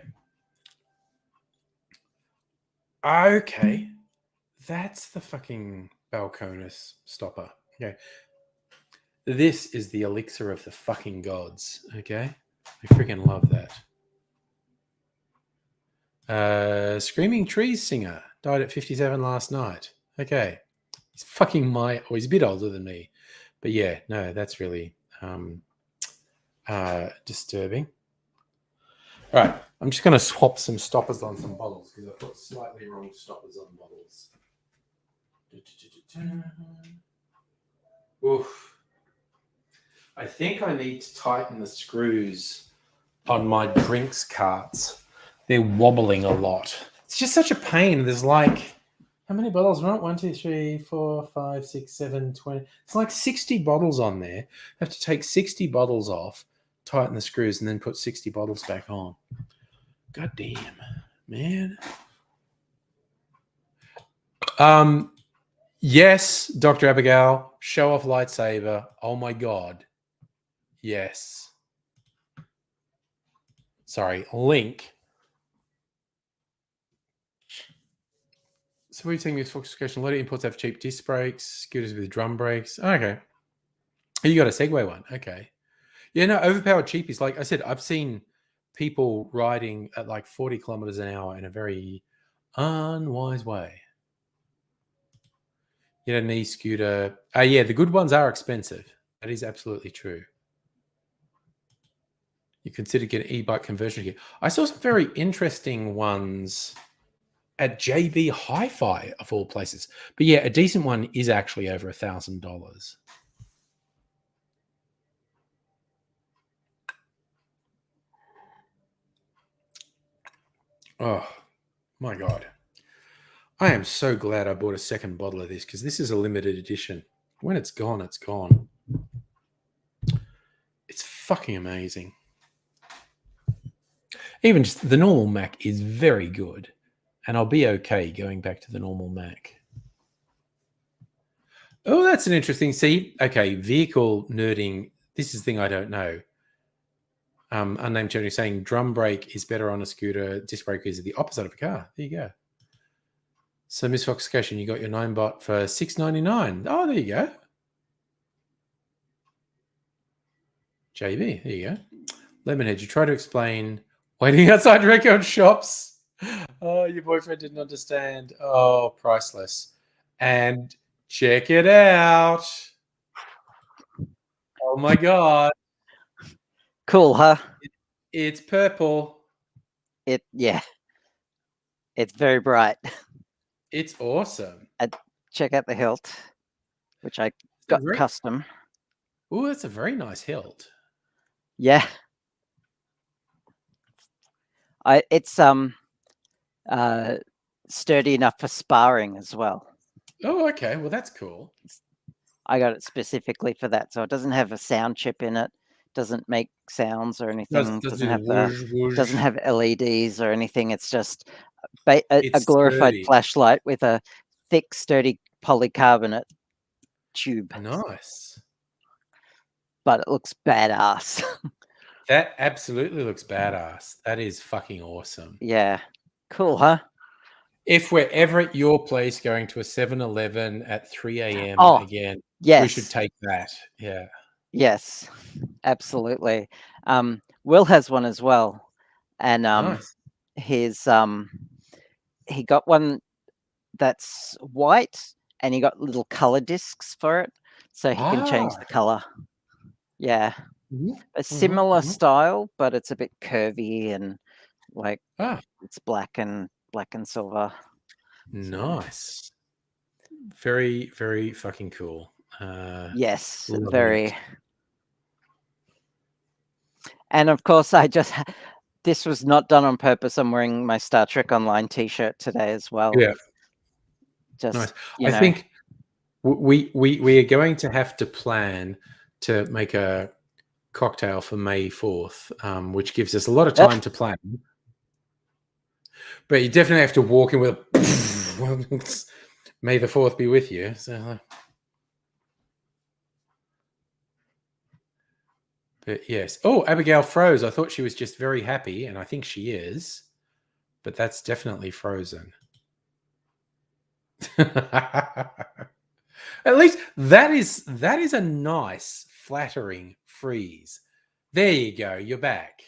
That's the fucking Balcones stopper. Okay. This is the elixir of the fucking gods. Okay. I freaking love that. Screaming Trees singer died at 57 last night. Okay. He's fucking he's a bit older than me. But yeah, no, that's really disturbing. All right. I'm just going to swap some stoppers on some bottles because I've got slightly wrong stoppers on bottles. Oof. I think I need to tighten the screws on my drinks carts. They're wobbling a lot. It's just such a pain. There's like How many bottles are on? 1, 2, 3, 4, 5, 6, 7, 20. It's like 60 bottles on there. I have to take 60 bottles off, tighten the screws, and then put 60 bottles back on. God damn, man. Yes, Dr. Abigail, show off lightsaber. Oh my god. Yes. Sorry, Link. So what are you saying with Fox question? A lot of imports have cheap disc brakes, scooters with drum brakes. Okay. You got a Segway one. Okay. Yeah, no, overpowered cheap is like I said, I've seen people riding at like 40 kilometers an hour in a very unwise way. You know, an e-scooter. Yeah, the good ones are expensive. That is absolutely true. You consider getting e-bike conversion kit. I saw some very interesting ones at JB Hi-Fi of all places. But yeah, a decent one is actually over $1,000. Oh my god. I am so glad I bought a second bottle of this because this is a limited edition. When it's gone, it's gone. It's fucking amazing. Even just the normal Mac is very good. And I'll be okay going back to the normal Mac. Oh, that's an interesting. See, okay, vehicle nerding. This is the thing I don't know. Unnamed Tony saying drum brake is better on a scooter. Disc brake is the opposite of a car. There you go. So Miss Foxification, you got your 9-bot for $6.99. Oh, there you go. JB, there you go. Lemonhead, you try to explain waiting outside record shops. Oh, your boyfriend didn't understand. Oh, priceless. And check it out. Oh my god. Cool, huh? It's purple. Yeah. It's very bright. It's awesome. Check out the hilt, which I got custom. Oh, that's a very nice hilt. Yeah. It's sturdy enough for sparring as well. Oh, okay. Well, that's cool. I got it specifically for that, so it doesn't have a sound chip in it. Doesn't make sounds or anything. Doesn't have LEDs or anything. It's just a glorified flashlight with a thick, sturdy polycarbonate tube. Nice. But it looks badass. That absolutely looks badass. That is fucking awesome. Yeah. Cool, huh? If we're ever at your place going to a 7-Eleven at 3 a.m. again, yes, we should take that. Yeah. Yes, absolutely. Will has one as well. And nice. He got one that's white and he got little color discs for it. So he can change the color. Yeah. A similar style, but it's a bit curvy and like it's black and silver. Nice. Very, very fucking cool. Yes, very. And of course, this was not done on purpose. I'm wearing my Star Trek Online t-shirt today as well. Yeah. Just nice. I think we are going to have to plan to make a cocktail for May 4th, which gives us a lot of time to plan. But you definitely have to walk in with a May the 4th be with you. So, but yes. Oh, Abigail froze. I thought she was just very happy, and I think she is. But that's definitely frozen. At least that is a nice, flattering freeze. There you go. You're back.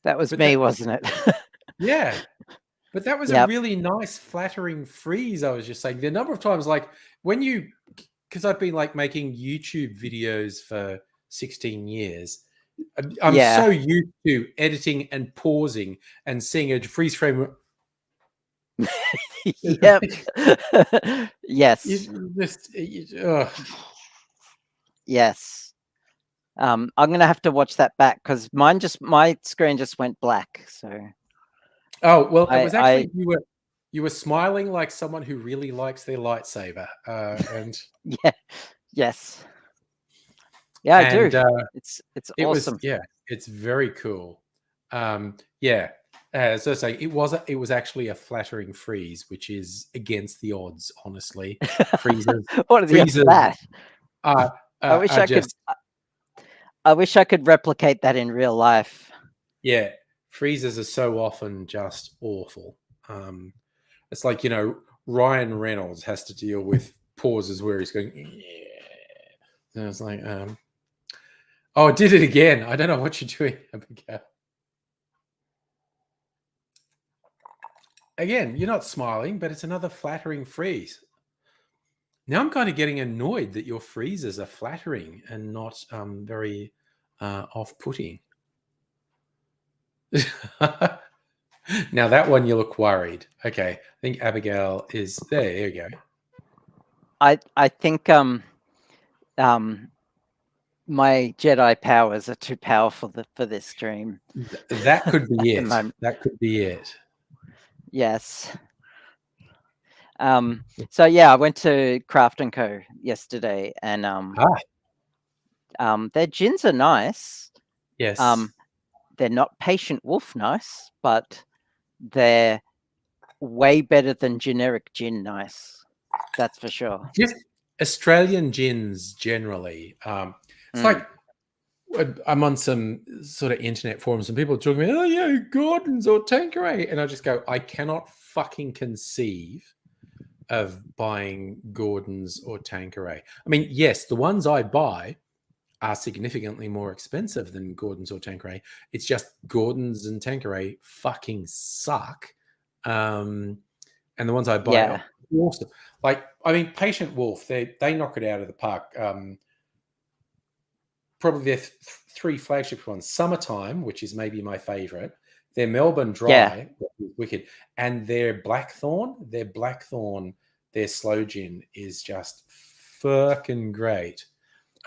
That was me, wasn't it? Yeah. But that was a really nice, flattering freeze. I was just saying the number of times, like when you, because I've been like making YouTube videos for 16 years. I'm so used to editing and pausing and seeing a freeze frame. Yep. Yes. Yes. I'm gonna have to watch that back because my screen just went black. So. Oh well, it was actually You were smiling like someone who really likes their lightsaber, and yeah, yes, yeah, I do. It's awesome. It's very cool. Yeah, as I say, it was actually a flattering freeze, which is against the odds, honestly. Freezers, What are the odds of that? I wish I just could. I wish I could replicate that in real life. yeah, freezers are so often just awful. It's like, Ryan Reynolds has to deal with pauses where he's going, yeah. And it's like, oh, I did it again. I don't know what you're doing, Abigail. Again, you're not smiling, but it's another flattering freeze. Now I'm kind of getting annoyed that your freezes are flattering and not very off-putting. Now that one you look worried. Okay, I think Abigail is there. There you go. I think my Jedi powers are too powerful for this stream. That could be it. That could be it. Yes. So yeah, I went to Craft & Co yesterday, and their gins are nice. Yes. They're not Patient Wolf nice, but they're way better than generic gin nice. That's for sure. Just Australian gins generally. It's like I'm on some sort of internet forums and people are talking about, oh yeah, Gordon's or Tanqueray, and I just go, I cannot fucking conceive of buying Gordon's or Tanqueray. I mean, yes, the ones I buy are significantly more expensive than Gordon's or Tanqueray. It's just Gordon's and Tanqueray fucking suck. And the ones I buy are awesome. Like, I mean, Patient Wolf, they knock it out of the park. Probably their three flagship ones: Summertime, which is maybe my favorite, their Melbourne Dry, which is wicked, and their Blackthorn. Their slow gin is just fucking great.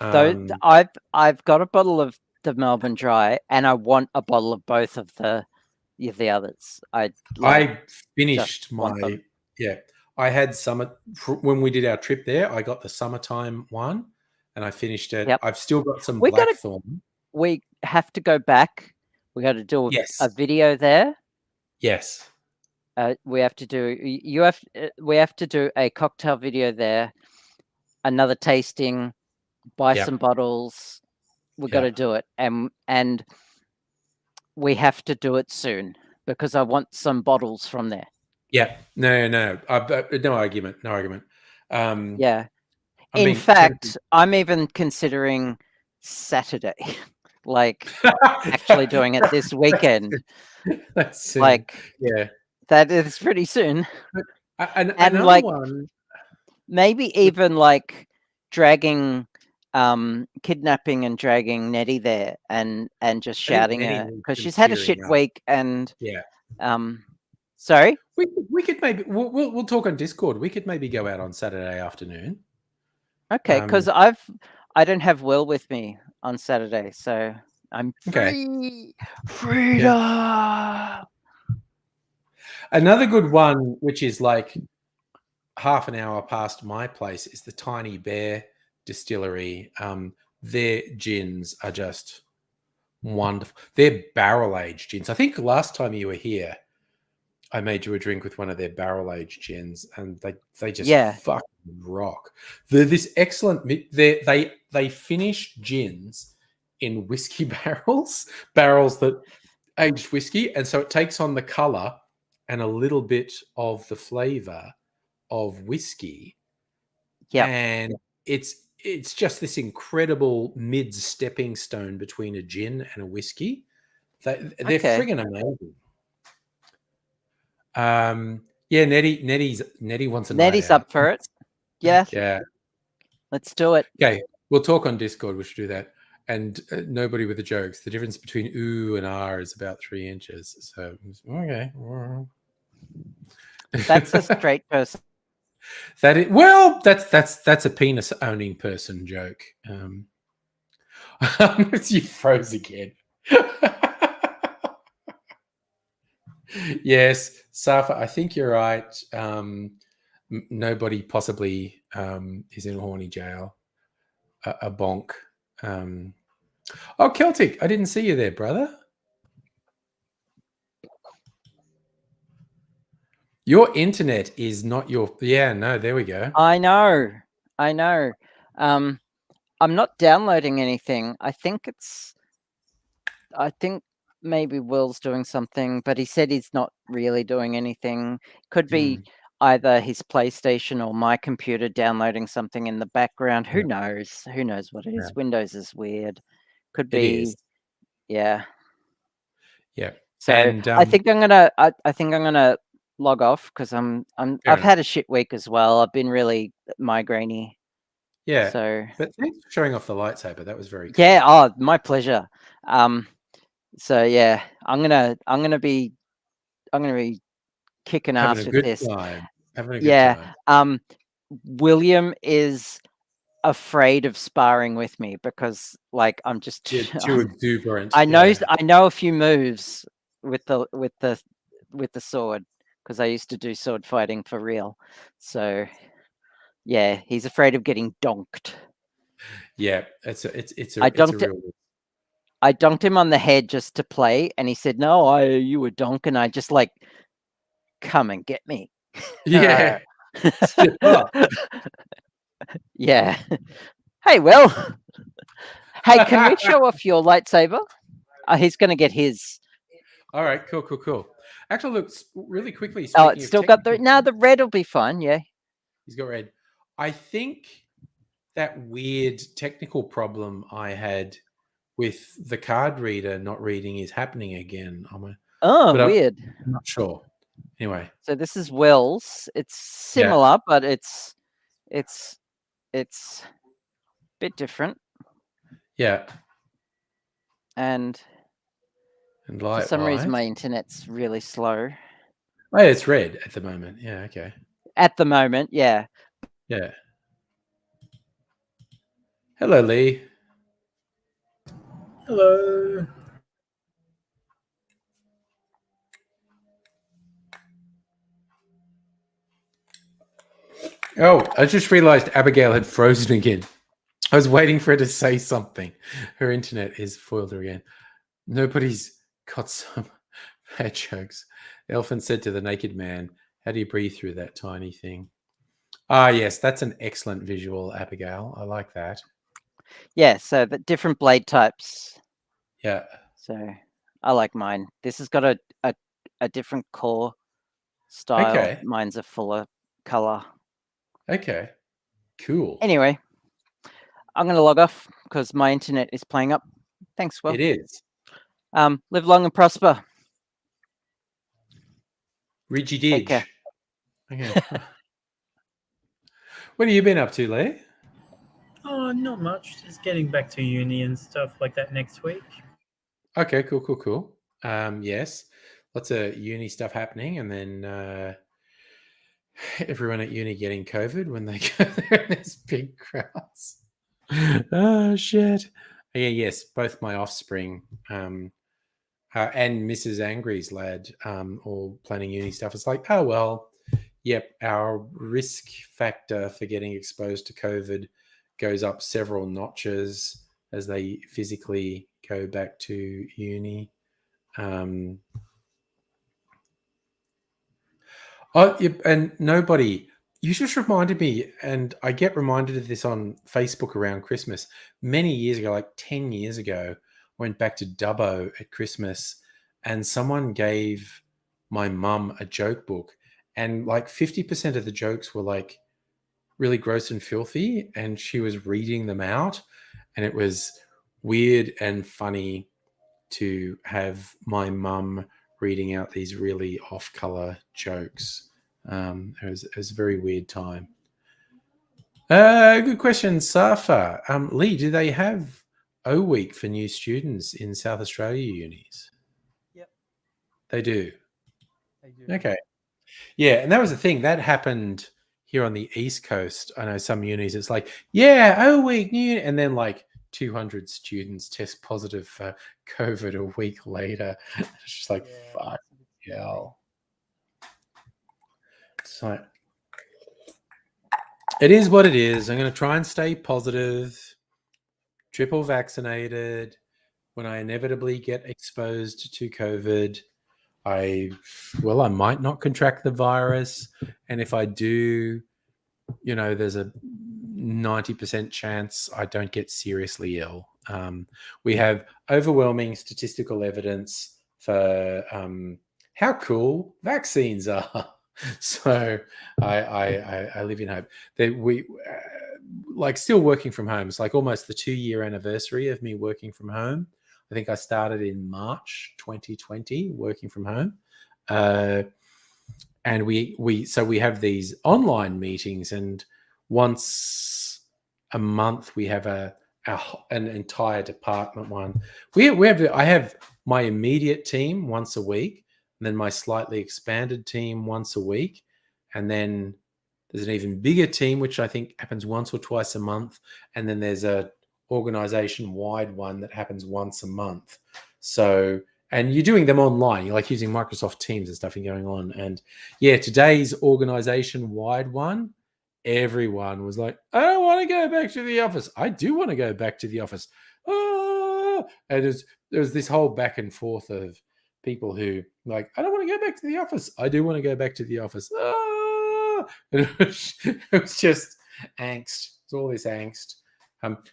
So I've got a bottle of the Melbourne Dry, and I want a bottle of both of the others. I finished my I had when we did our trip there. I got the Summertime one, and I finished it. Yep. I've still got some Blackthorn. We have to go back. We got to do a video there. Yes. We have to do. We have to do a cocktail video there. Another tasting. Buy some bottles. We got to do it, and we have to do it soon because I want some bottles from there. Yeah. No. No argument. No argument. Yeah. In fact, I'm even considering Saturday, like actually doing it this weekend. That's soon. That is pretty soon. And like one, maybe even like dragging, kidnapping and dragging Nettie there and just shouting her because she's had a shit week and sorry. We could maybe we'll talk on Discord. We could maybe go out on Saturday afternoon. Okay, because I don't have Will with me on Saturday, so I'm free. Freedom. Yeah. Another good one, which is like half an hour past my place, is the Tiny Bear Distillery. Their gins are just wonderful. They're barrel-aged gins. I think last time you were here, I made you a drink with one of their barrel-aged gins, and they just fucking rock. They're this excellent. They finish gins in whiskey barrels that aged whiskey, and so it takes on the color and a little bit of the flavor of whiskey. Yeah, and it's just this incredible mid-stepping stone between a gin and a whiskey. They're friggin' amazing. Nettie wants a Nettie's up for it. Yeah. Yeah. Let's do it. Okay. We'll talk on Discord. We should do that. And nobody with the jokes. The difference between ooh and R is about 3 inches. So, okay. That's a straight person. That's a penis owning person joke. You froze again. Yes, Safa, I think you're right. Nobody possibly is in horny jail. A bonk. Oh, Celtic, I didn't see you there, brother. Your internet is not your... Yeah, no, there we go. I know. I'm not downloading anything. I think maybe Will's doing something, but he said he's not really doing anything. Could be either his PlayStation or my computer downloading something in the background. Who knows? Who knows what it is? Windows is weird. Could be. Yeah. Yeah. So and, I think I'm gonna log off because I've had a shit week as well. I've been really migrainey. Yeah. So, but thanks for showing off the lightsaber. That was very cool. Yeah. Oh, my pleasure. So yeah, I'm gonna be kicking ass with this. Having a good time. William is afraid of sparring with me because, like, I'm just too exuberant. I know a few moves with the sword because I used to do sword fighting for real. So yeah, he's afraid of getting donked. Yeah, it's a real... I dunked him on the head just to play, and he said, "No, you were donk," and I just like, come and get me. Yeah. Yeah. Hey, Will. Hey, can we show off your lightsaber? He's going to get his. All right, cool. Actually, look, really quickly. Oh, it's still got the... No, the red will be fine, yeah. He's got red. I think that weird technical problem I had with the card reader not reading is happening again. Weird. I'm not sure. Anyway. So this is Will's. It's similar, but it's a bit different. Yeah. And for some reason my internet's really slow. Oh, yeah, it's red at the moment. Yeah, okay. At the moment, yeah. Yeah. Hello, Lee. Hello. Oh, I just realized Abigail had frozen again. I was waiting for her to say something. Her internet is foiled her again. Nobody's got some bad jokes. Elfin said to the naked man, "How do you breathe through that tiny thing?" Ah, yes, that's an excellent visual, Abigail. I like that. Yeah, so the different blade types. Yeah. So I like mine. This has got a different core style. Okay. Mine's a fuller color. Okay. Cool. Anyway, I'm going to log off because my internet is playing up. Thanks, Will. It is. Live long and prosper. Ridgy Didge. Okay. What have you been up to, Lee? Oh, not much. Just getting back to uni and stuff like that next week. Okay, cool. Yes, lots of uni stuff happening, and then everyone at uni getting COVID when they go there in these big crowds. Oh, shit. Yeah, yes, both my offspring and Mrs. Angry's lad all planning uni stuff. It's like, oh, well, yep, our risk factor for getting exposed to COVID goes up several notches as they physically go back to uni. And nobody... You just reminded me, and I get reminded of this on Facebook around Christmas. Many years ago, like 10 years ago, I went back to Dubbo at Christmas, and someone gave my mum a joke book, and like 50% of the jokes were like really gross and filthy, and she was reading them out, and it was weird and funny to have my mum reading out these really off-color jokes. It was a very weird time. Good question, Safa. Lee, do they have O Week for new students in South Australia unis? Yep. They do? They do. Okay. Yeah, and that was the thing. That happened here on the East Coast. I know some unis, it's like, yeah, O Week, new, and then like 200 students test positive for COVID a week later. It's just like, fuck hell. So it is what it is. I'm going to try and stay positive, triple vaccinated. When I inevitably get exposed to COVID, I might not contract the virus. And if I do, there's a 90% chance I don't get seriously ill. We have overwhelming statistical evidence for how cool vaccines are. So I live in hope that we still working from home. It's like almost the 2-year anniversary of me working from home. I think I started in March 2020 working from home. And we have these online meetings, and once a month we have an entire department one. I have my immediate team once a week, and then my slightly expanded team once a week, and then there's an even bigger team which I think happens once or twice a month, and then there's a organization-wide one that happens once a month. So, and you're doing them online. You're like using Microsoft Teams and stuff and going on. And yeah, today's organization-wide one, everyone was like, I don't want to go back to the office. I do want to go back to the office. Oh! And there was this whole back and forth of people who like, I don't want to go back to the office. I do want to go back to the office. Oh! And it was just angst. It's all this angst.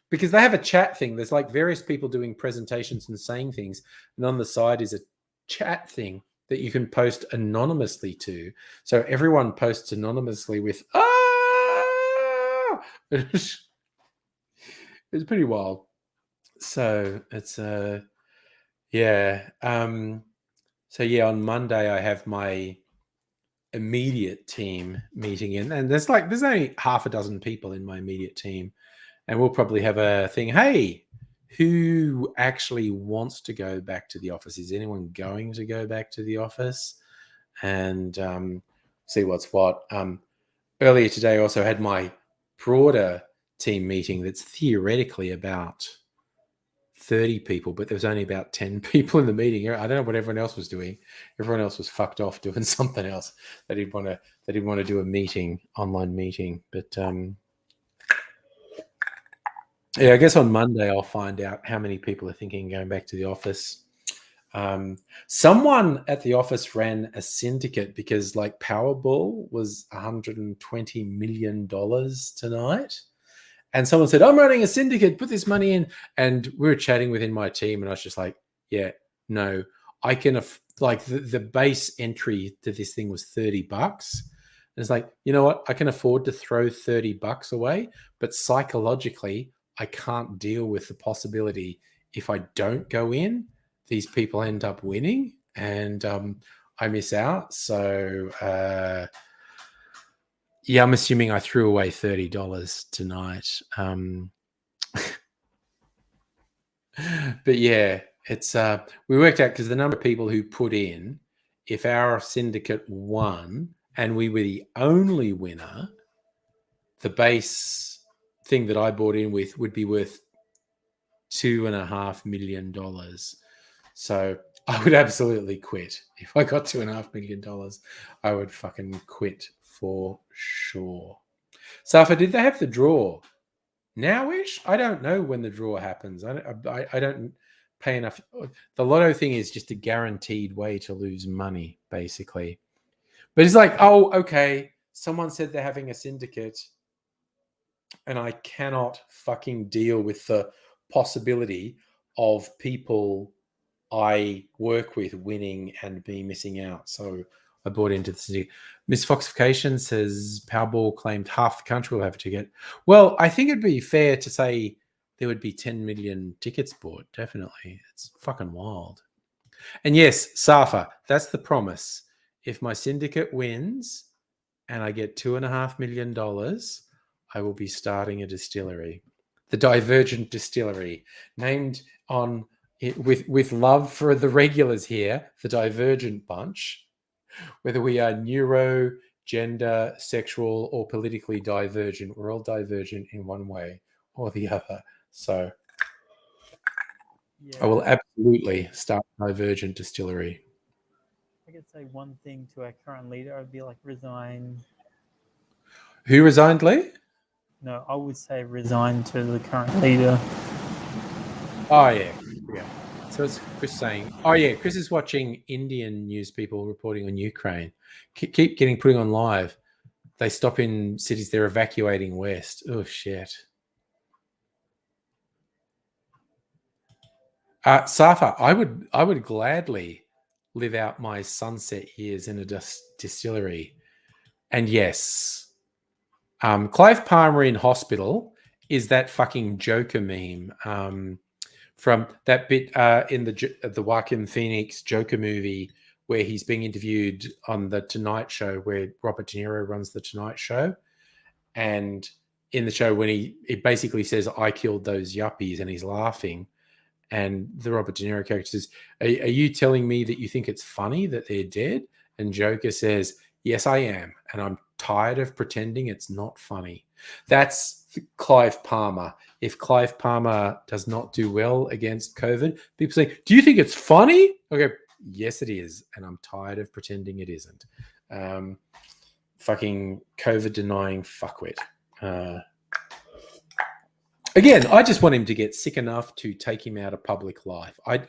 Because they have a chat thing. There's like various people doing presentations and saying things. And on the side is a chat thing that you can post anonymously to. So everyone posts anonymously with, it's pretty wild. So it's, yeah. So yeah, on Monday I have my immediate team meeting in, and there's only half a dozen people in my immediate team. And we'll probably have a thing, hey, who actually wants to go back to the office? Is anyone going to go back to the office? And see what's what. Earlier today, I also had my broader team meeting that's theoretically about 30 people, but there was only about 10 people in the meeting. I don't know what everyone else was doing. Everyone else was fucked off doing something else. They didn't want to do a online meeting. But yeah, I guess on Monday I'll find out how many people are thinking of going back to the office. Someone at the office ran a syndicate because like Powerball was $120 million tonight. And someone said, I'm running a syndicate, put this money in. And we were chatting within my team and I was just like, yeah, no, I can, the base entry to this thing was $30. And it's like, you know what? I can afford to throw $30 away, but psychologically, I can't deal with the possibility if I don't go in, these people end up winning and I miss out. So, yeah, I'm assuming I threw away $30 tonight. But yeah, it's we worked out because the number of people who put in, if our syndicate won and we were the only winner, the base thing that I bought in with would be worth $2.5 million. So I would absolutely quit. If I got $2.5 million, I would fucking quit for sure. Safa, did they have the draw now-ish? I don't know when the draw happens. I don't pay enough. The lotto thing is just a guaranteed way to lose money, basically. But it's like, oh, okay, someone said they're having a syndicate and I cannot fucking deal with the possibility of people I work with winning and me missing out. So I bought into the Miss Foxification says Powerball claimed half the country will have a ticket. Well, I think it'd be fair to say there would be 10 million tickets bought. Definitely. It's fucking wild. And yes, Safa, that's the promise. If my syndicate wins and I get $2.5 million, I will be starting a distillery, the Divergent Distillery, named on with love for the regulars here, the Divergent Bunch, whether we are neuro, gender, sexual, or politically divergent, we're all divergent in one way or the other. So yeah. I will absolutely start Divergent Distillery. I could say one thing to our current leader, I'd be like resign. Who resigned, Lee? No, I would say resign to the current leader. Oh, yeah. So it's Chris saying, oh, yeah, Chris is watching Indian news people reporting on Ukraine. Keep getting putting on live. They stop in cities, they're evacuating west. Oh, shit. Safa, I would gladly live out my sunset years in a distillery. And yes, Clive Palmer in hospital is that fucking Joker meme from that bit in the Joaquin Phoenix Joker movie where he's being interviewed on the Tonight Show, where Robert De Niro runs the Tonight Show. And in the show, when he basically says, "I killed those yuppies," and he's laughing. And the Robert De Niro character says, are you telling me that you think it's funny that they're dead? And Joker says, yes, I am. And I'm tired of pretending it's not funny. That's Clive Palmer. If Clive Palmer does not do well against COVID, people say, do you think it's funny? Okay, yes, it is. And I'm tired of pretending it isn't. Fucking COVID denying fuckwit. Again, I just want him to get sick enough to take him out of public life. I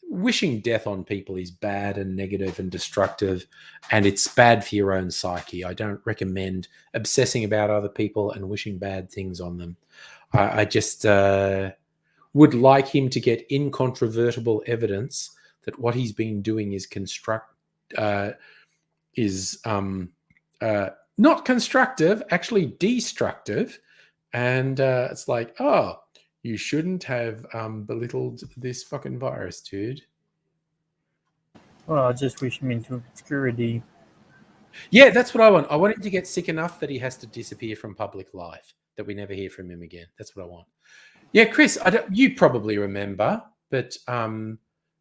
wishing death on people is bad and negative and destructive, and it's bad for your own psyche. I don't recommend obsessing about other people and wishing bad things on them. I just would like him to get incontrovertible evidence that what he's been doing is not constructive, actually destructive. And it's like, oh, you shouldn't have belittled this fucking virus, dude. Well, I just wish him into obscurity. Yeah, that's what I want. I want him to get sick enough that he has to disappear from public life, that we never hear from him again. That's what I want. Yeah, Chris, you probably remember, but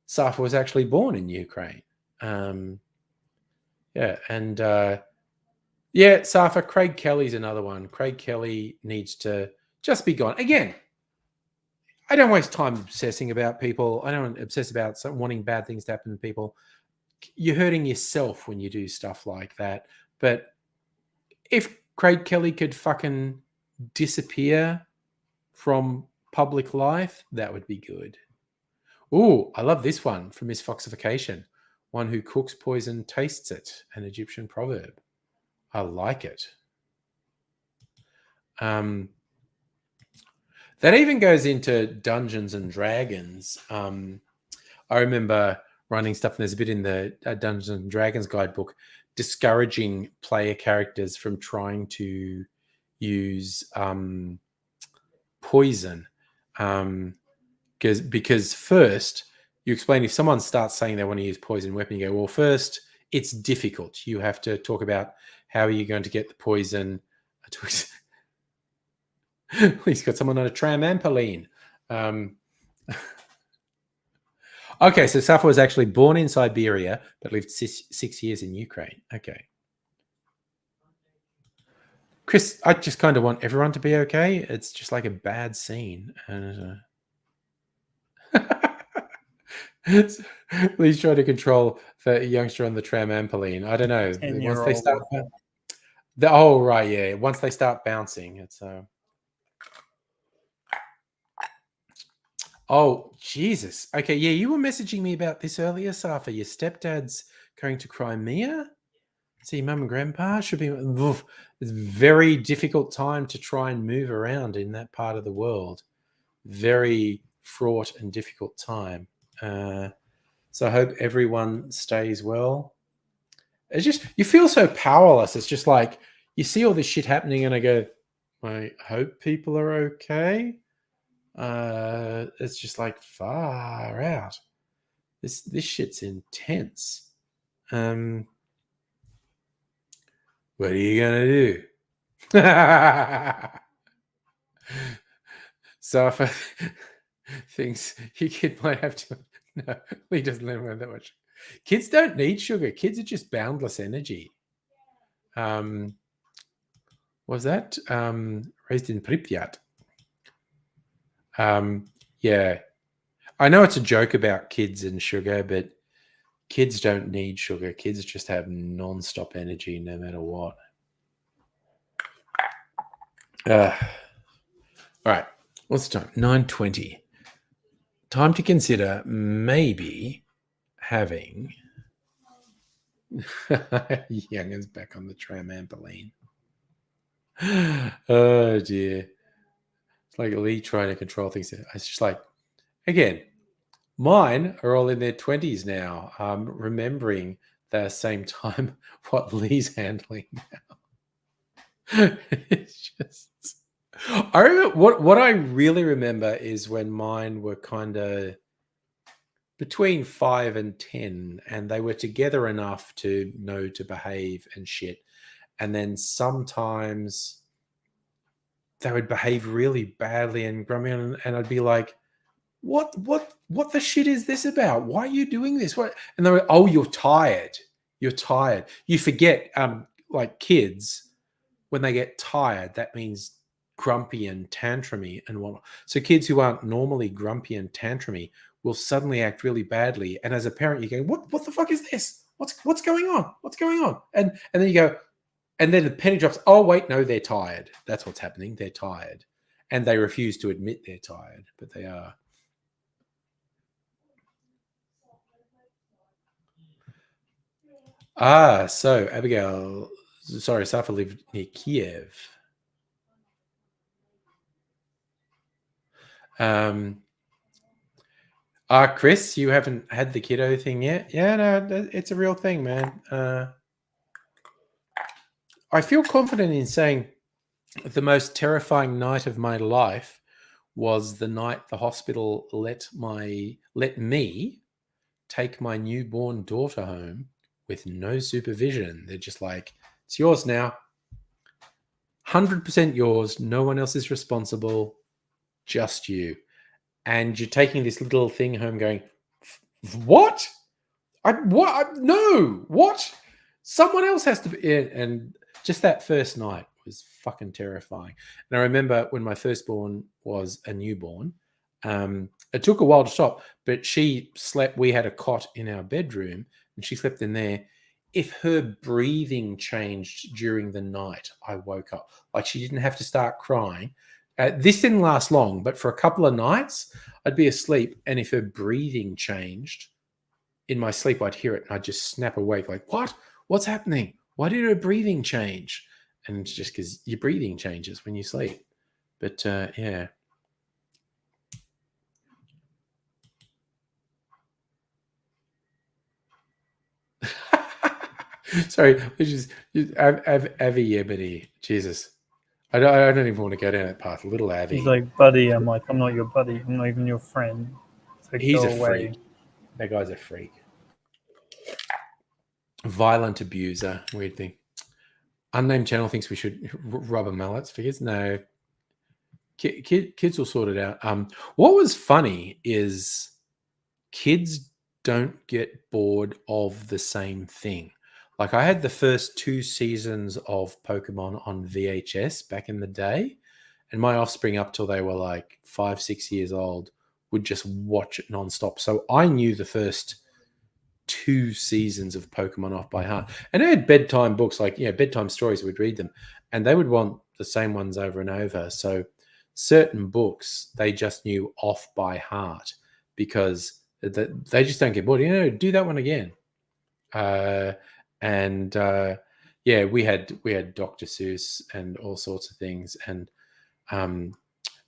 Safa was actually born in Ukraine. Yeah, and... yeah, Safa, Craig Kelly's another one. Craig Kelly needs to just be gone. Again, I don't waste time obsessing about people. I don't obsess about wanting bad things to happen to people. You're hurting yourself when you do stuff like that. But if Craig Kelly could fucking disappear from public life, that would be good. Ooh, I love this one from Miss Foxification. One who cooks poison tastes it, an Egyptian proverb. I like it. That even goes into Dungeons and Dragons. I remember running stuff, and there's a bit in the Dungeons and Dragons guidebook discouraging player characters from trying to use poison. Because first, you explain if someone starts saying they want to use poison weapon, you go, well, first, it's difficult. You have to talk about how are you going to get the poison? He's got someone on a tramampoline. Okay, so Safa was actually born in Siberia, but lived 6 years in Ukraine. Okay. Chris, I just kind of want everyone to be okay. It's just like a bad scene. Lee's trying to control the youngster on the tramampoline. I don't know. Once they start... oh, right, yeah. Once they start bouncing, it's... Oh, Jesus. Okay, yeah, you were messaging me about this earlier, Safa. Your stepdad's going to Crimea? See, Mum and Grandpa should be... Oof, it's a very difficult time to try and move around in that part of the world. Very fraught and difficult time. So I hope everyone stays well. It's just, you feel so powerless. It's just like, you see all this shit happening and I go, I hope people are okay. It's just like far out. This shit's intense. What are you gonna do? So if I thinks your kid might have to, no, he doesn't learn that much. Kids don't need sugar. Kids are just boundless energy. Was that raised in Pripyat? Yeah, I know it's a joke about kids and sugar, but Kids don't need sugar. Kids just have non-stop energy no matter what. All right. What's the time? 9:20. Time to consider maybe having Youngers back on the trampoline. Oh dear. It's like Lee trying to control things. It's just like, again, mine are all in their 20s now. Remembering the same time what Lee's handling now. It's just, I remember what I really remember is when mine were kind of between 5 and 10, and they were together enough to know to behave and shit. And then sometimes they would behave really badly and grumpy, and I'd be like, what the shit is this about? Why are you doing this? What? And they were, oh, you're tired. You're tired. You forget, like kids, when they get tired, that means grumpy and tantrumy and whatnot. So kids who aren't normally grumpy and tantrumy will suddenly act really badly. And as a parent, you go, what the fuck is this? What's going on? What's going on? And then you go, and then the penny drops. Oh, wait, no, they're tired. That's what's happening. They're tired. And they refuse to admit they're tired, but they are. So Abigail, sorry, Safa lived near Kiev. Chris, you haven't had the kiddo thing yet? Yeah, no, it's a real thing, man. I feel confident in saying the most terrifying night of my life was the night the hospital let me take my newborn daughter home with no supervision. They're just like, it's yours now. 100% yours. No one else is responsible. Just you. And you're taking this little thing home going, what? No, what? Someone else has to be in. And just that first night was fucking terrifying. And I remember when my firstborn was a newborn, it took a while to stop, but she slept. We had a cot in our bedroom and she slept in there. If her breathing changed during the night, I woke up. Like, she didn't have to start crying. This didn't last long, but for a couple of nights, I'd be asleep, and if her breathing changed in my sleep, I'd hear it, and I'd just snap awake, like, what? What's happening? Why did her breathing change? And it's just because your breathing changes when you sleep. But yeah. Sorry, which is Avi Yebedi. Jesus. I don't even want to go down that path. Little Avi. He's like, buddy. I'm like, I'm not your buddy. I'm not even your friend. Like, he's a freak. That guy's a freak. Violent abuser. Weird thing. Unnamed channel thinks we should rubber mallets. Figures? No. Kids will sort it out. What was funny is kids don't get bored of the same thing. Like, I had the first 2 seasons of Pokemon on VHS back in the day, and my offspring, up till they were like 5, 6 years old, would just watch it nonstop. So I knew the first 2 seasons of Pokemon off by heart. And I had bedtime books, like, bedtime stories, we'd read them, and they would want the same ones over and over. So certain books they just knew off by heart because they just don't get bored. Do that one again. We had Dr. Seuss and all sorts of things. And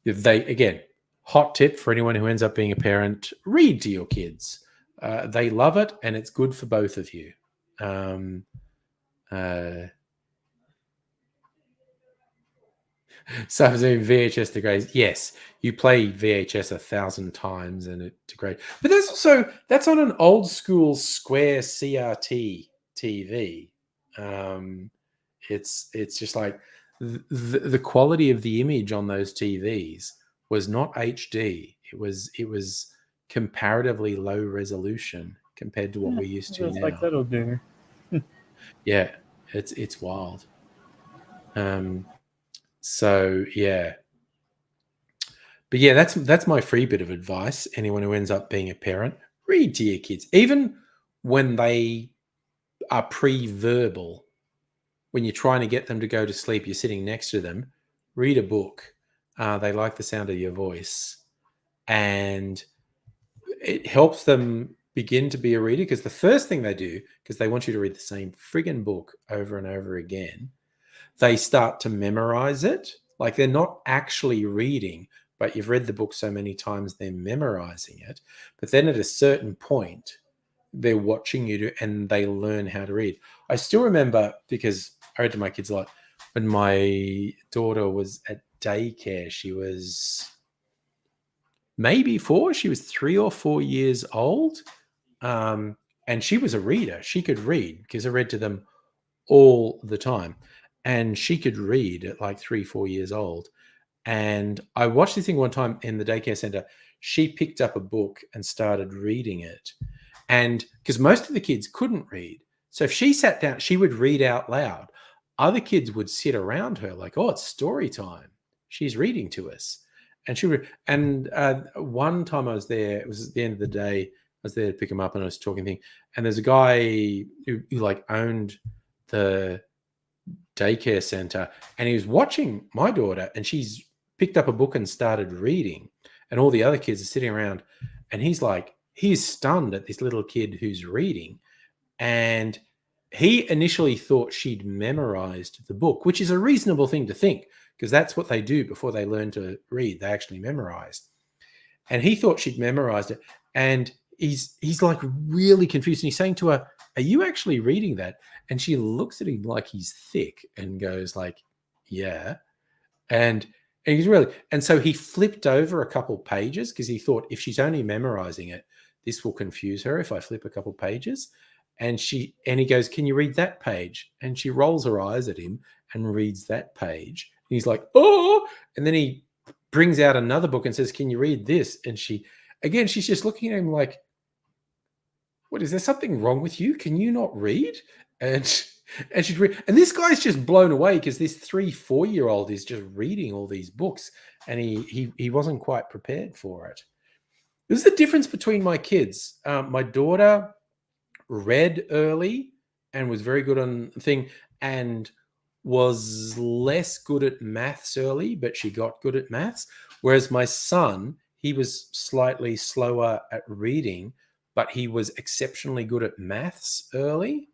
again, hot tip for anyone who ends up being a parent: read to your kids. They love it, and it's good for both of you. So VHS degrades. Yes, you play VHS 1,000 times and it degrades. But that's on an old school square CRT TV. It's just like the quality of the image on those TVs was not HD. It was comparatively low resolution compared to what we're used to now. Like that'll do. Yeah, it's wild. So yeah, but yeah, that's my free bit of advice. Anyone who ends up being a parent, read to your kids. Even when they are pre-verbal, when you're trying to get them to go to sleep, you're sitting next to them, read a book. They like the sound of your voice, and it helps them begin to be a reader, because the first thing they do, because they want you to read the same friggin' book over and over again, they start to memorize it. Like, they're not actually reading, but you've read the book so many times they're memorizing it. But then at a certain point, they're watching you and they learn how to read. I still remember, because I read to my kids a lot, when my daughter was at daycare, she was maybe 4. She was 3 or 4 years old. And she was a reader. She could read, because I read to them all the time. And she could read at like 3, 4 years old. And I watched this thing one time in the daycare center. She picked up a book and started reading it. And because most of the kids couldn't read. So if she sat down, she would read out loud. Other kids would sit around her like, oh, it's story time. She's reading to us. And she would, and one time I was there, it was at the end of the day, I was there to pick him up, and I was talking thing. And there's a guy who like owned the daycare center, and he was watching my daughter, and she's picked up a book and started reading, and all the other kids are sitting around, and he's stunned at this little kid who's reading. And he initially thought she'd memorized the book, which is a reasonable thing to think, because that's what they do before they learn to read. They actually memorize. And he thought she'd memorized it. And he's like really confused. And he's saying to her, are you actually reading that? And she looks at him like he's thick and goes like, yeah. And he's really, and so he flipped over a couple pages, because he thought, if she's only memorizing it, this will confuse her if I flip a couple pages. And he goes, can you read that page? And she rolls her eyes at him and reads that page. And he's like, oh, and then he brings out another book and says, can you read this? And she's just looking at him like, what, is there something wrong with you? Can you not read? And she'd read, and this guy's just blown away, because this 3-4-year-old is just reading all these books, and he wasn't quite prepared for it. This is the difference between my kids. My daughter read early and was very good on thing, and was less good at maths early, but she got good at maths. Whereas my son, he was slightly slower at reading, but he was exceptionally good at maths early.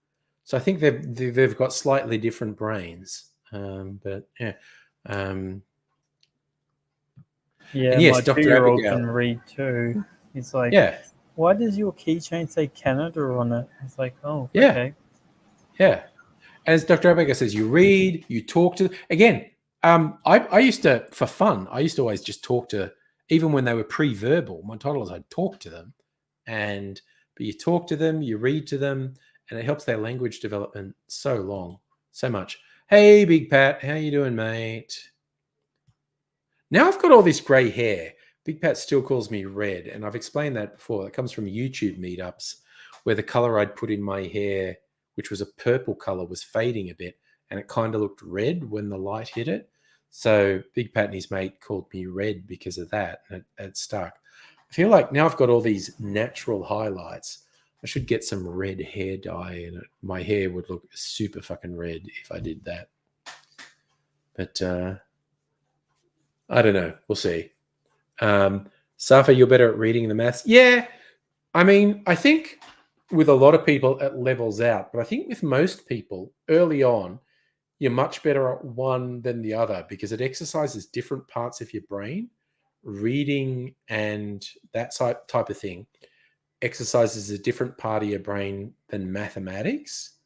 So I think they've got slightly different brains. But yeah. Yeah, yes, my Dr. 2-year-old Abigail can read too. He's like, yeah. Why does your keychain say Canada on it? It's like, oh, yeah. okay. Yeah. As Dr. Abigail says, you read, you talk to, again, I used to, for fun, I used to always just talk to, even when they were pre-verbal, my toddlers, I'd talk to them. But you talk to them, you read to them, and it helps their language development so much. Hey, Big Pat, how you doing, mate? Now I've got all this gray hair. Big Pat still calls me red, and I've explained that before. It comes from YouTube meetups, where the color I'd put in my hair, which was a purple color, was fading a bit, and it kind of looked red when the light hit it. So Big Pat and his mate called me red because of that, and it stuck. I feel like now I've got all these natural highlights. I should get some red hair dye, and my hair would look super fucking red if I did that. But I don't know. We'll see. Safa, you're better at reading the maths. Yeah. I mean, I think with a lot of people it levels out, but I think with most people early on, you're much better at one than the other, because it exercises different parts of your brain. Reading and that type of thing exercises a different part of your brain than mathematics.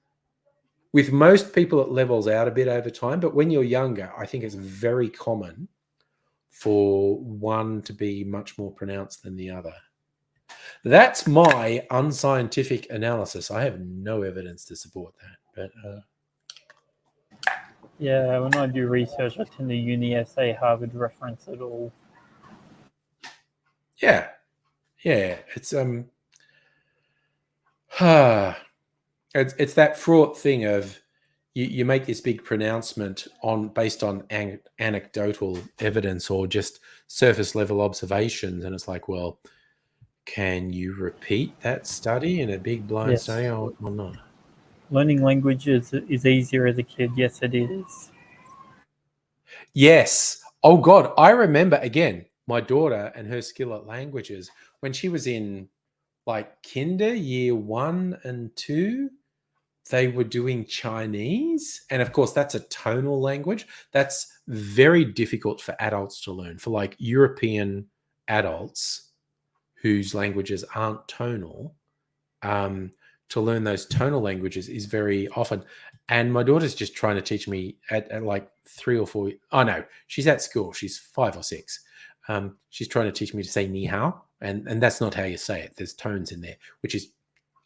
With most people, it levels out a bit over time, but when you're younger, I think it's very common for one to be much more pronounced than the other. That's my unscientific analysis. I have no evidence to support that. But yeah, when I do research, I tend to uni essay Harvard reference it all. Yeah. It's it's that fraught thing of you make this big pronouncement based on anecdotal evidence or just surface level observations, and it's like, well, Can you repeat that study in a big blind study or not? Learning languages is easier as a kid. Yes, it is. Yes. Oh God, I remember again my daughter and her skill at languages when she was in like kinder year 1 and 2. They were doing Chinese, and of course that's a tonal language. That's very difficult for adults to learn. For like European adults whose languages aren't tonal, to learn those tonal languages is very often. And my daughter's just trying to teach me at like 3 or 4. Oh no, she's at school. She's 5 or 6. She's trying to teach me to say ni hao, and that's not how you say it. There's tones in there, which is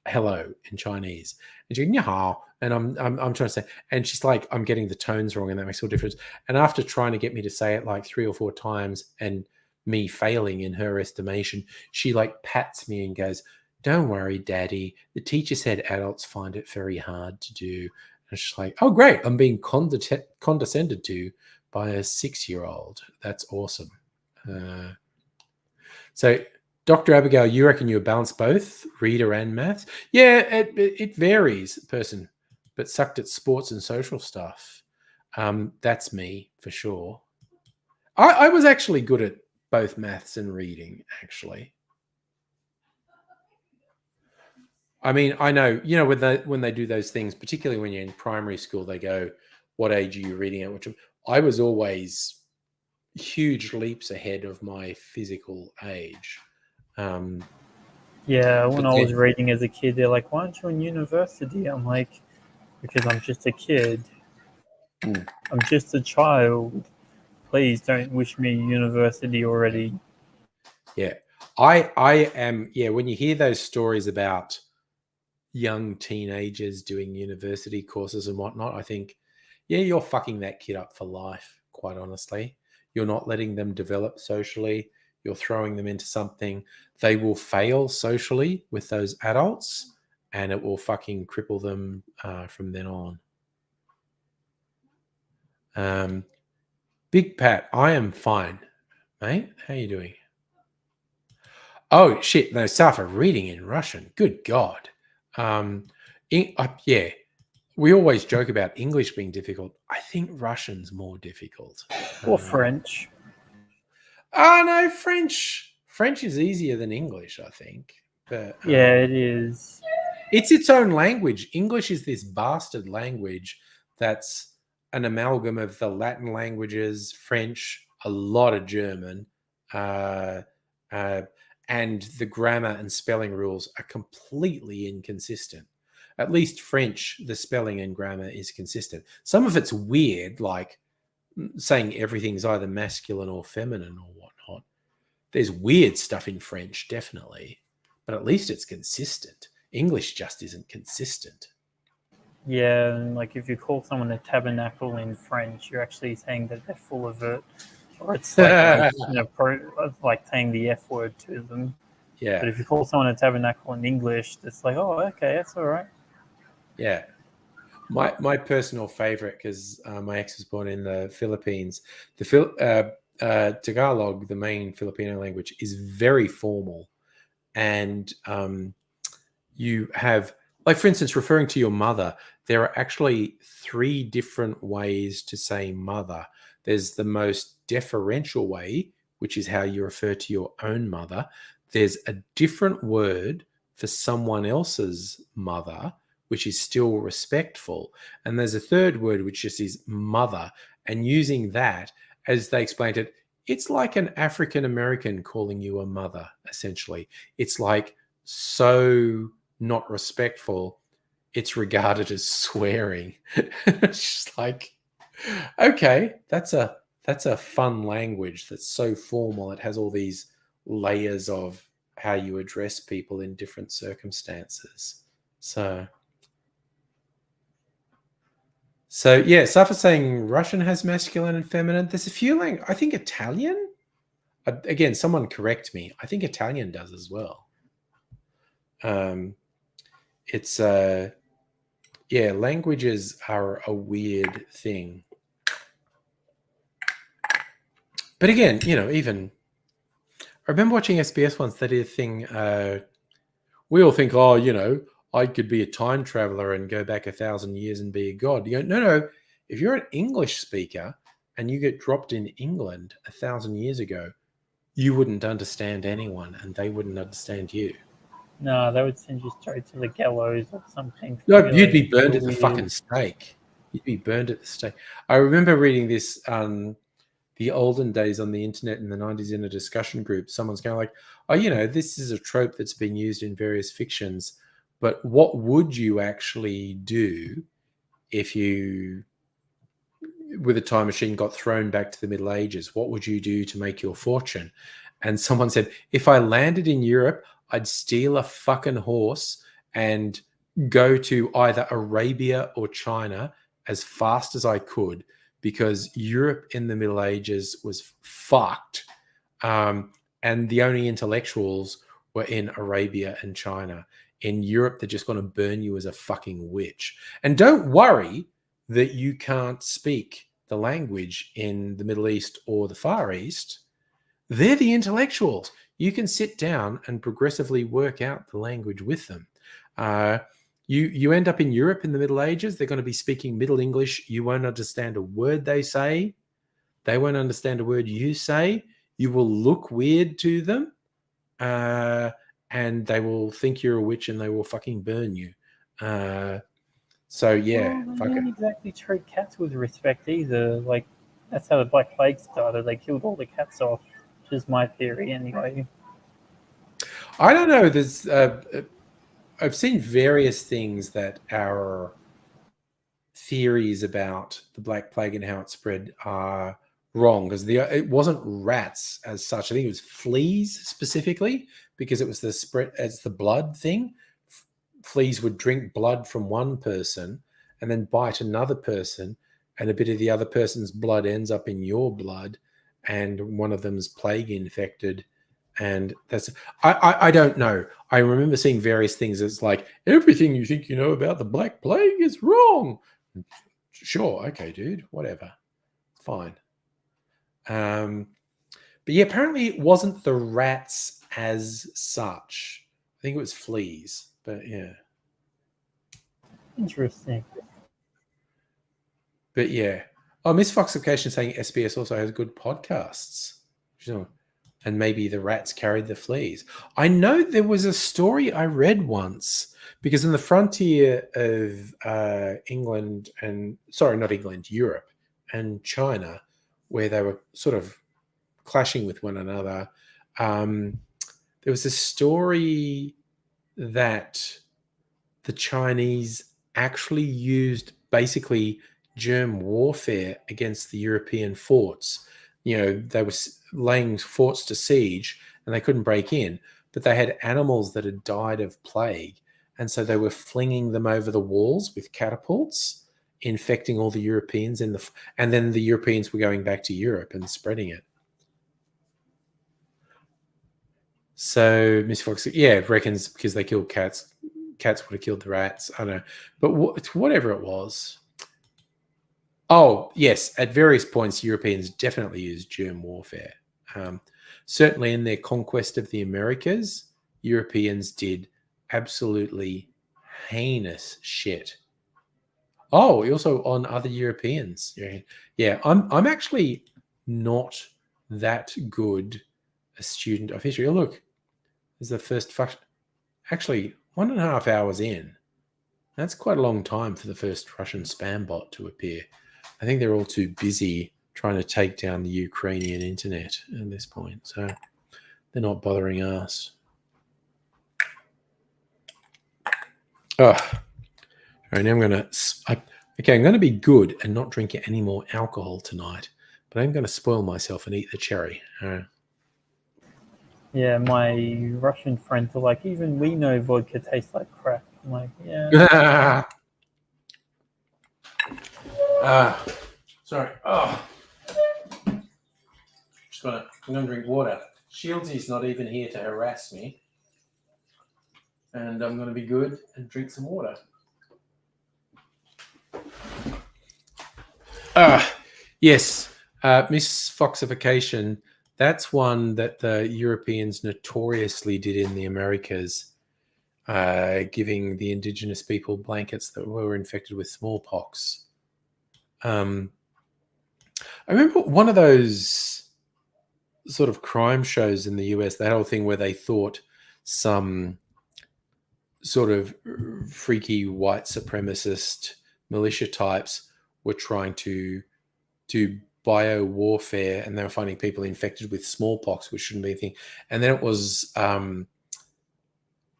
hello in Chinese. And she's ni hao, and I'm trying to say, and she's like, I'm getting the tones wrong, and that makes all difference. And after trying to get me to say it like 3 or 4 times, and me failing in her estimation, she like pats me and goes, "Don't worry, Daddy. The teacher said adults find it very hard to do." And she's like, "Oh, great. I'm being condescended to by a 6-year-old. That's awesome." So, Dr. Abigail, you reckon you balance both reader and maths? Yeah, it varies, person, but sucked at sports and social stuff. That's me for sure. I was actually good at both maths and reading, actually. I mean, I know, when they do those things, particularly when you're in primary school, they go, "What age are you reading at?" Which I was always huge leaps ahead of my physical age. Yeah, when I was reading as a kid, they're like, "Why aren't you in university?" I'm like, "Because I'm just a kid. I'm just a child. Please don't wish me university already." Yeah, I am. Yeah, when you hear those stories about young teenagers doing university courses and whatnot, I think, yeah, you're fucking that kid up for life, quite honestly. You're not letting them develop socially. You're throwing them into something. They will fail socially with those adults, and it will fucking cripple them from then on. Big Pat, I am fine, mate. How you doing? Oh, shit. No, Safa, reading in Russian. Good God. Yeah, we always joke about English being difficult. I think Russian's more difficult. Or French. Oh, no, French. French is easier than English, I think. But yeah, it is. It's its own language. English is this bastard language that's an amalgam of the Latin languages, French, a lot of German, and the grammar and spelling rules are completely inconsistent. At least French, the spelling and grammar is consistent. Some of it's weird, like saying everything's either masculine or feminine or whatnot. There's weird stuff in French, definitely, but at least it's consistent. English just isn't consistent. Yeah, and like if you call someone a tabernacle in French, you're actually saying that they're full of it. Or it's like like saying the F word to them. Yeah. But if you call someone a tabernacle in English, it's like, oh, okay, that's all right. Yeah. My personal favorite, because my ex was born in the Philippines. The Tagalog, the main Filipino language, is very formal, and you have, like, for instance, referring to your mother, there are actually 3 different ways to say mother. There's the most deferential way, which is how you refer to your own mother. There's a different word for someone else's mother, which is still respectful. And there's a third word, which just is mother. And using that, as they explained it, it's like an African American calling you a mother, essentially. It's like so not respectful, it's regarded as swearing. It's just like, okay, that's a fun language that's so formal. It has all these layers of how you address people in different circumstances. So yeah, Safa saying Russian has masculine and feminine. There's a few I think Italian. Again, someone correct me. I think Italian does as well. It's yeah, languages are a weird thing. But again, even I remember watching SBS once. They did a thing. We all think, oh, you know, I could be a time traveler and go back 1,000 years and be a god. You go, no. If you're an English speaker and you get dropped in England 1,000 years ago, you wouldn't understand anyone and they wouldn't understand you. No, they would send you straight to the gallows or something. No, you'd be burned at the fucking stake. You'd be burned at the stake. I remember reading this, the olden days on the internet in the 90s in a discussion group. Someone's going like, oh, you know, this is a trope that's been used in various fictions, but what would you actually do if you, with a time machine, got thrown back to the Middle Ages? What would you do to make your fortune? And someone said, if I landed in Europe, I'd steal a fucking horse and go to either Arabia or China as fast as I could, because Europe in the Middle Ages was fucked. And the only intellectuals were in Arabia and China. In Europe, they're just going to burn you as a fucking witch. And don't worry that you can't speak the language in the Middle East or the Far East. They're the intellectuals. You can sit down and progressively work out the language with them. You end up in Europe in the Middle Ages, they're going to be speaking Middle English. You won't understand a word they say. They won't understand a word you say. You will look weird to them. And they will think you're a witch and they will fucking burn you. So, yeah. Well, they didn't exactly treat cats with respect either. Like, that's how the Black Plague started. They killed all the cats off, which is my theory anyway. I don't know. There's... I've seen various things that our theories about the Black Plague and how it spread are wrong, because it wasn't rats as such. I think it was fleas specifically, because it was the spread as the blood thing. Fleas would drink blood from one person and then bite another person, and a bit of the other person's blood ends up in your blood, and one of them's plague infected. And that's, I don't know. I remember seeing various things. It's like, everything you think you know about the Black Plague is wrong. Sure. Okay, dude, whatever. Fine. But yeah, apparently it wasn't the rats as such. I think it was fleas, but yeah. Interesting. But yeah. Oh, Miss Foxification saying SBS also has good podcasts. And maybe the rats carried the fleas. I know there was a story I read once, because in the frontier of Europe and China, where they were sort of clashing with one another, there was a story that the Chinese actually used basically germ warfare against the European forts. You know, they were laying forts to siege and they couldn't break in, but they had animals that had died of plague. And so they were flinging them over the walls with catapults, infecting all the Europeans and then the Europeans were going back to Europe and spreading it. So Miss Fox, yeah, reckons because they killed cats, cats would have killed the rats. I don't know. But whatever it was. Oh, yes. At various points, Europeans definitely used germ warfare. Certainly in their conquest of the Americas, Europeans did absolutely heinous shit. Oh, also on other Europeans. Yeah, I'm actually not that good a student of history. Oh, look, there's the first actually 1.5 hours in. That's quite a long time for the first Russian spam bot to appear. I think they're all too busy trying to take down the Ukrainian internet at this point, so they're not bothering us. Oh, right, now I'm going to be good and not drink any more alcohol tonight, but I'm going to spoil myself and eat the cherry. Yeah, my Russian friends are like, even we know vodka tastes like crap. I'm like, yeah. Sorry. Oh, I'm going to drink water. Shieldsy's not even here to harass me, and I'm going to be good and drink some water. Yes, Miss Foxification. That's one that the Europeans notoriously did in the Americas, giving the indigenous people blankets that were infected with smallpox. I remember one of those sort of crime shows in the US, that whole thing where they thought some sort of freaky white supremacist militia types were trying to do bio warfare, and they were finding people infected with smallpox, which shouldn't be a thing. And then it was turned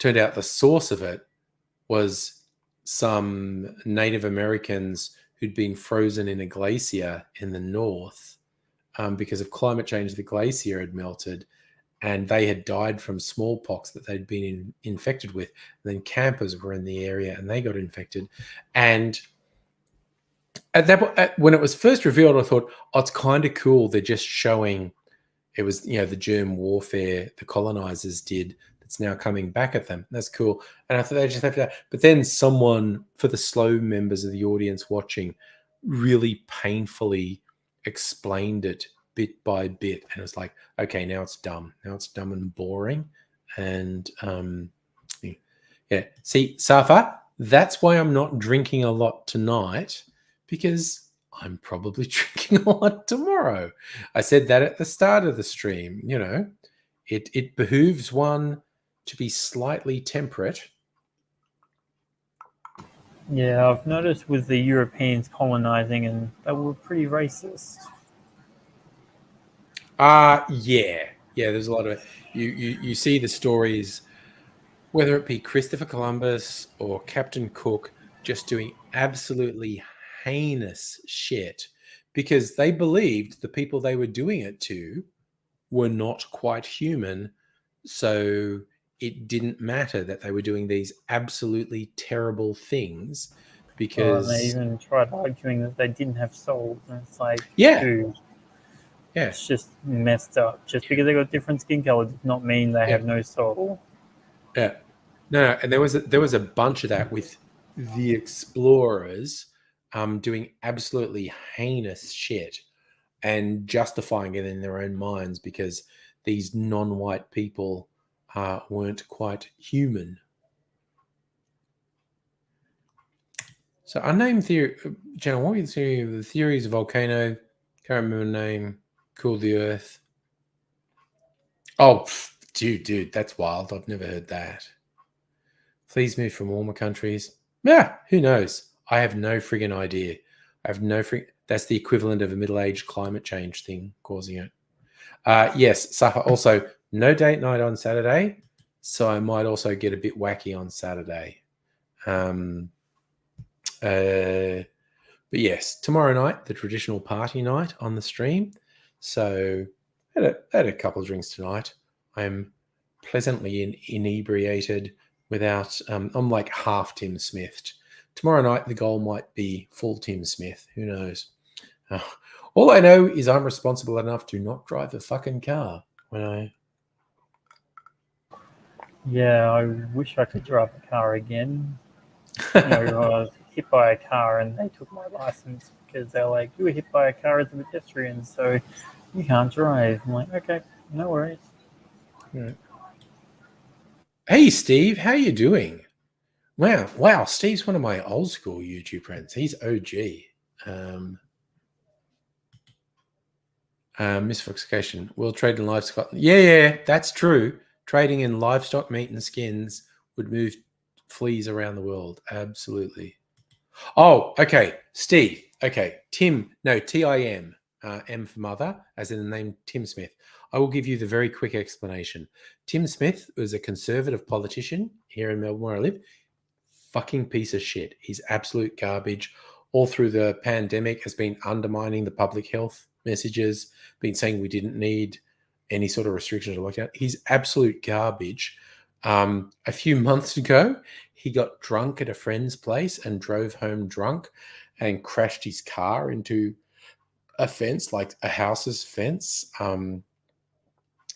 out the source of it was some Native Americans who'd been frozen in a glacier in the north because of climate change. The glacier had melted, and they had died from smallpox that they'd been infected with. And then campers were in the area, and they got infected. And at that, when it was first revealed, I thought, oh, it's kind of cool. They're just showing it was, the germ warfare the colonizers did that's now coming back at them. That's cool. And I thought they just have that. But then someone, for the slow members of the audience watching, really painfully explained it bit by bit. And it's like, okay, now it's dumb. Now it's dumb and boring. And yeah. See, Safa, that's why I'm not drinking a lot tonight, because I'm probably drinking a lot tomorrow. I said that at the start of the stream. It behooves one to be slightly temperate. Yeah, I've noticed with the Europeans colonizing, and they were pretty racist. Yeah. There's a lot of you see the stories, whether it be Christopher Columbus or Captain Cook, just doing absolutely heinous shit because they believed the people they were doing it to were not quite human, so it didn't matter that they were doing these absolutely terrible things because they even tried arguing that they didn't have souls, and it's like, dude, it's just messed up. Just because they got different skin color does not mean they have no soul. No, and there was a bunch of that with the explorers doing absolutely heinous shit and justifying it in their own minds because these non-white people weren't quite human. So unnamed theory, Jenna, what were the theories of volcano? Can't remember the name. Cooled the earth. Oh, dude, that's wild. I've never heard that. Please move from warmer countries. Yeah, who knows? I have no friggin' idea. That's the equivalent of a middle-aged climate change thing causing it. Yes, Safa, also, no date night on Saturday, so I might also get a bit wacky on Saturday. But yes, tomorrow night, the traditional party night on the stream. So I had a couple of drinks tonight. I'm pleasantly inebriated without, I'm like half Tim Smithed. Tomorrow night, the goal might be full Tim Smith. Who knows? All I know is I'm responsible enough to not drive a fucking car when I... Yeah, I wish I could drive a car again. I was hit by a car and they took my license because they're like, you were hit by a car as a pedestrian, so you can't drive. I'm like, okay, no worries. Yeah. Hey, Steve, how you doing? Wow, Steve's one of my old school YouTube friends. He's OG. Misfoxication. World trade in livestock. Yeah, that's true. Trading in livestock, meat, and skins would move fleas around the world. Absolutely. Oh, okay. Steve. Okay. Tim. No, Tim. M for mother, as in the name Tim Smith. I will give you the very quick explanation. Tim Smith was a conservative politician here in Melbourne where I live. Fucking piece of shit. He's absolute garbage. All through the pandemic has been undermining the public health messages, been saying we didn't need any sort of restrictions or lockdown. He's absolute garbage. A few months ago, he got drunk at a friend's place and drove home drunk and crashed his car into a fence, like a house's fence.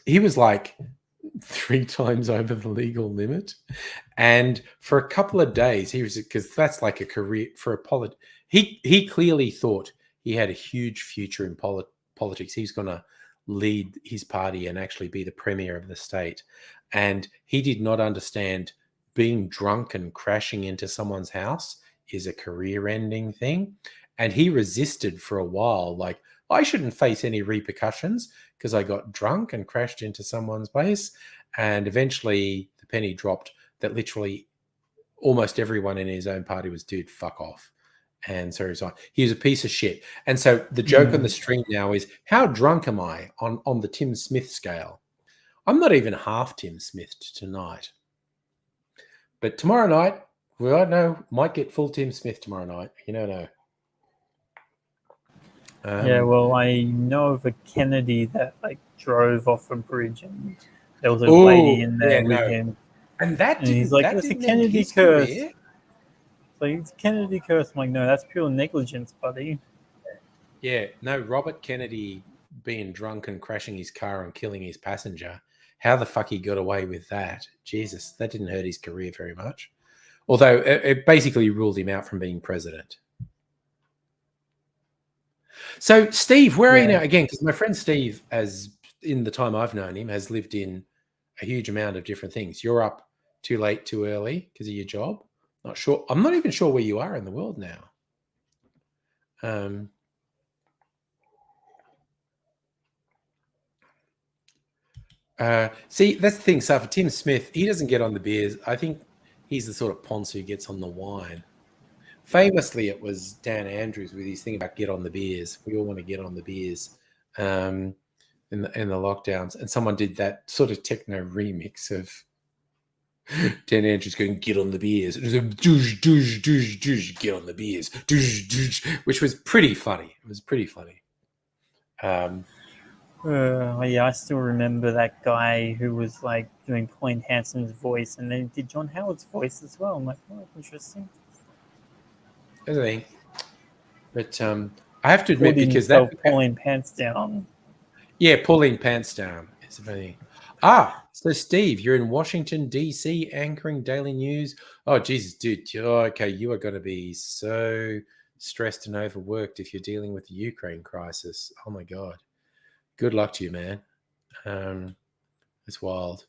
He was like 3 times over the legal limit. And for a couple of days, because that's like a career for a he clearly thought he had a huge future in politics. He was going to lead his party and actually be the premier of the state. And he did not understand being drunk and crashing into someone's house is a career-ending thing. And he resisted for a while, like, I shouldn't face any repercussions because I got drunk and crashed into someone's place. And eventually the penny dropped that literally almost everyone in his own party was, dude, fuck off. And so he was a piece of shit. And so the joke on the stream now is, how drunk am I on the Tim Smith scale? I'm not even half Tim Smith tonight. But tomorrow night, well, I don't know, might get full Tim Smith tomorrow night. You never know. Yeah, well, I know of a Kennedy that like drove off a bridge, and there was a lady in there with him. And he's like, "It's a Kennedy curse." Like, it's Kennedy curse. I'm like, no, that's pure negligence, buddy. Yeah, no, Robert Kennedy being drunk and crashing his car and killing his passenger. How the fuck he got away with that? Jesus, that didn't hurt his career very much. Although it basically ruled him out from being president. So, Steve, where are you now? Again, because my friend Steve, as in the time I've known him, has lived in a huge amount of different things. You're up too late, too early because of your job. Not sure. I'm not even sure where you are in the world now. See, that's the thing. So for Tim Smith, he doesn't get on the beers. I think he's the sort of ponce who gets on the wine. Famously, it was Dan Andrews with his thing about get on the beers. We all want to get on the beers in the lockdowns. And someone did that sort of techno remix of Dan Andrews going, get on the beers. It was a douche, douche, douche, douche, get on the beers. Douche, douche, which was pretty funny. It was pretty funny. Yeah, I still remember that guy who was like doing Pauline Hanson's voice, and then did John Howard's voice as well. I'm like, oh, interesting. That's the thing. But I have to admit, because that Pauline Pants Down. Yeah, Pauline Pants Down is the thing. So Steve, you're in Washington, D.C., anchoring Daily News. Oh, Jesus, dude. Oh, okay, you are going to be so stressed and overworked if you're dealing with the Ukraine crisis. Oh, my God. Good luck to you, man. It's wild.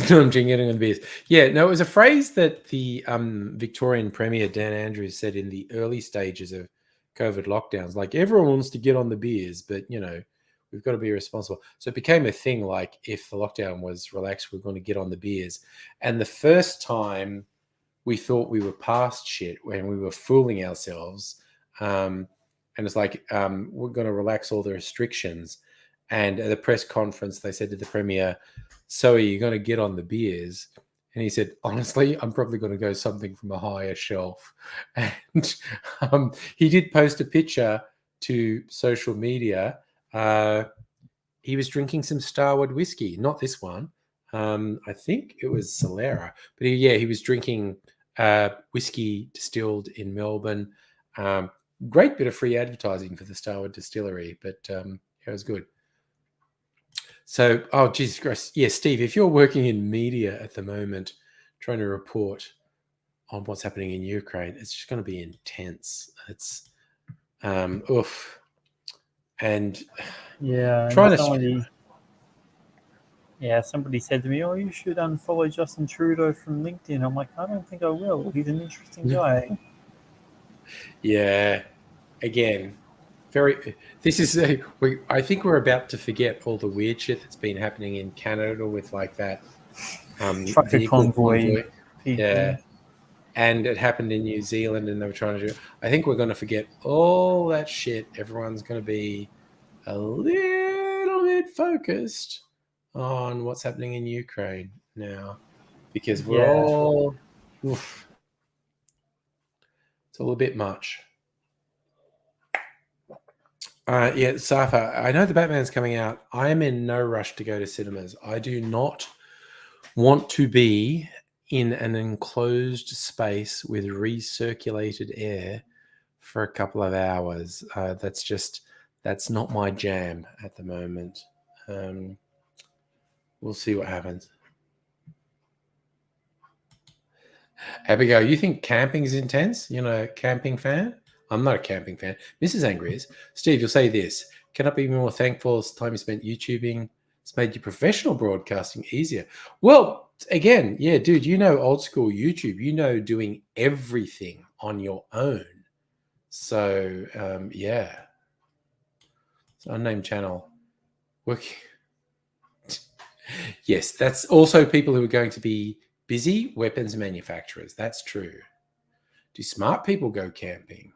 I'm getting on the beers. Yeah, no, it was a phrase that the Victorian Premier, Dan Andrews, said in the early stages of COVID lockdowns. Like, everyone wants to get on the beers, but, you know, we've got to be responsible. So it became a thing, like, if the lockdown was relaxed, we're going to get on the beers. And the first time we thought we were past shit, when we were fooling ourselves, and it's like, we're going to relax all the restrictions. And at the press conference, they said to the Premier, so are you going to get on the beers? And he said, honestly, I'm probably going to go something from a higher shelf. And he did post a picture to social media. He was drinking some Starward whiskey, not this one. I think it was Solera. But he was drinking whiskey distilled in Melbourne. Great bit of free advertising for the Starward distillery, but it was good. So, oh, Jesus Christ. Yeah, Steve, if you're working in media at the moment, trying to report on what's happening in Ukraine, it's just going to be intense. It's, oof. And yeah, trying somebody said to me, oh, you should unfollow Justin Trudeau from LinkedIn. I'm like, I don't think I will. He's an interesting guy. Yeah. Again, I think we're about to forget all the weird shit that's been happening in Canada with like that trucker convoy. Yeah. And it happened in New Zealand, and they were trying to do. I think we're going to forget all that shit. Everyone's going to be a little bit focused on what's happening in Ukraine now, because we're all. Oof, it's all a bit much. Safa, I know the Batman's coming out. I am in no rush to go to cinemas. I do not want to be in an enclosed space with recirculated air for a couple of hours. That's not my jam at the moment. We'll see what happens. Abigail, you think camping is intense? You're not a camping fan? I'm not a camping fan. Mrs. Angry is. Steve, you'll say this. Cannot be more thankful. It's time you spent YouTubing. It's made your professional broadcasting easier. Well, again, yeah, dude, you know old school YouTube. You know doing everything on your own. So, yeah. It's an unnamed channel. Working. Yes, that's also people who are going to be busy weapons manufacturers. That's true. Do smart people go camping?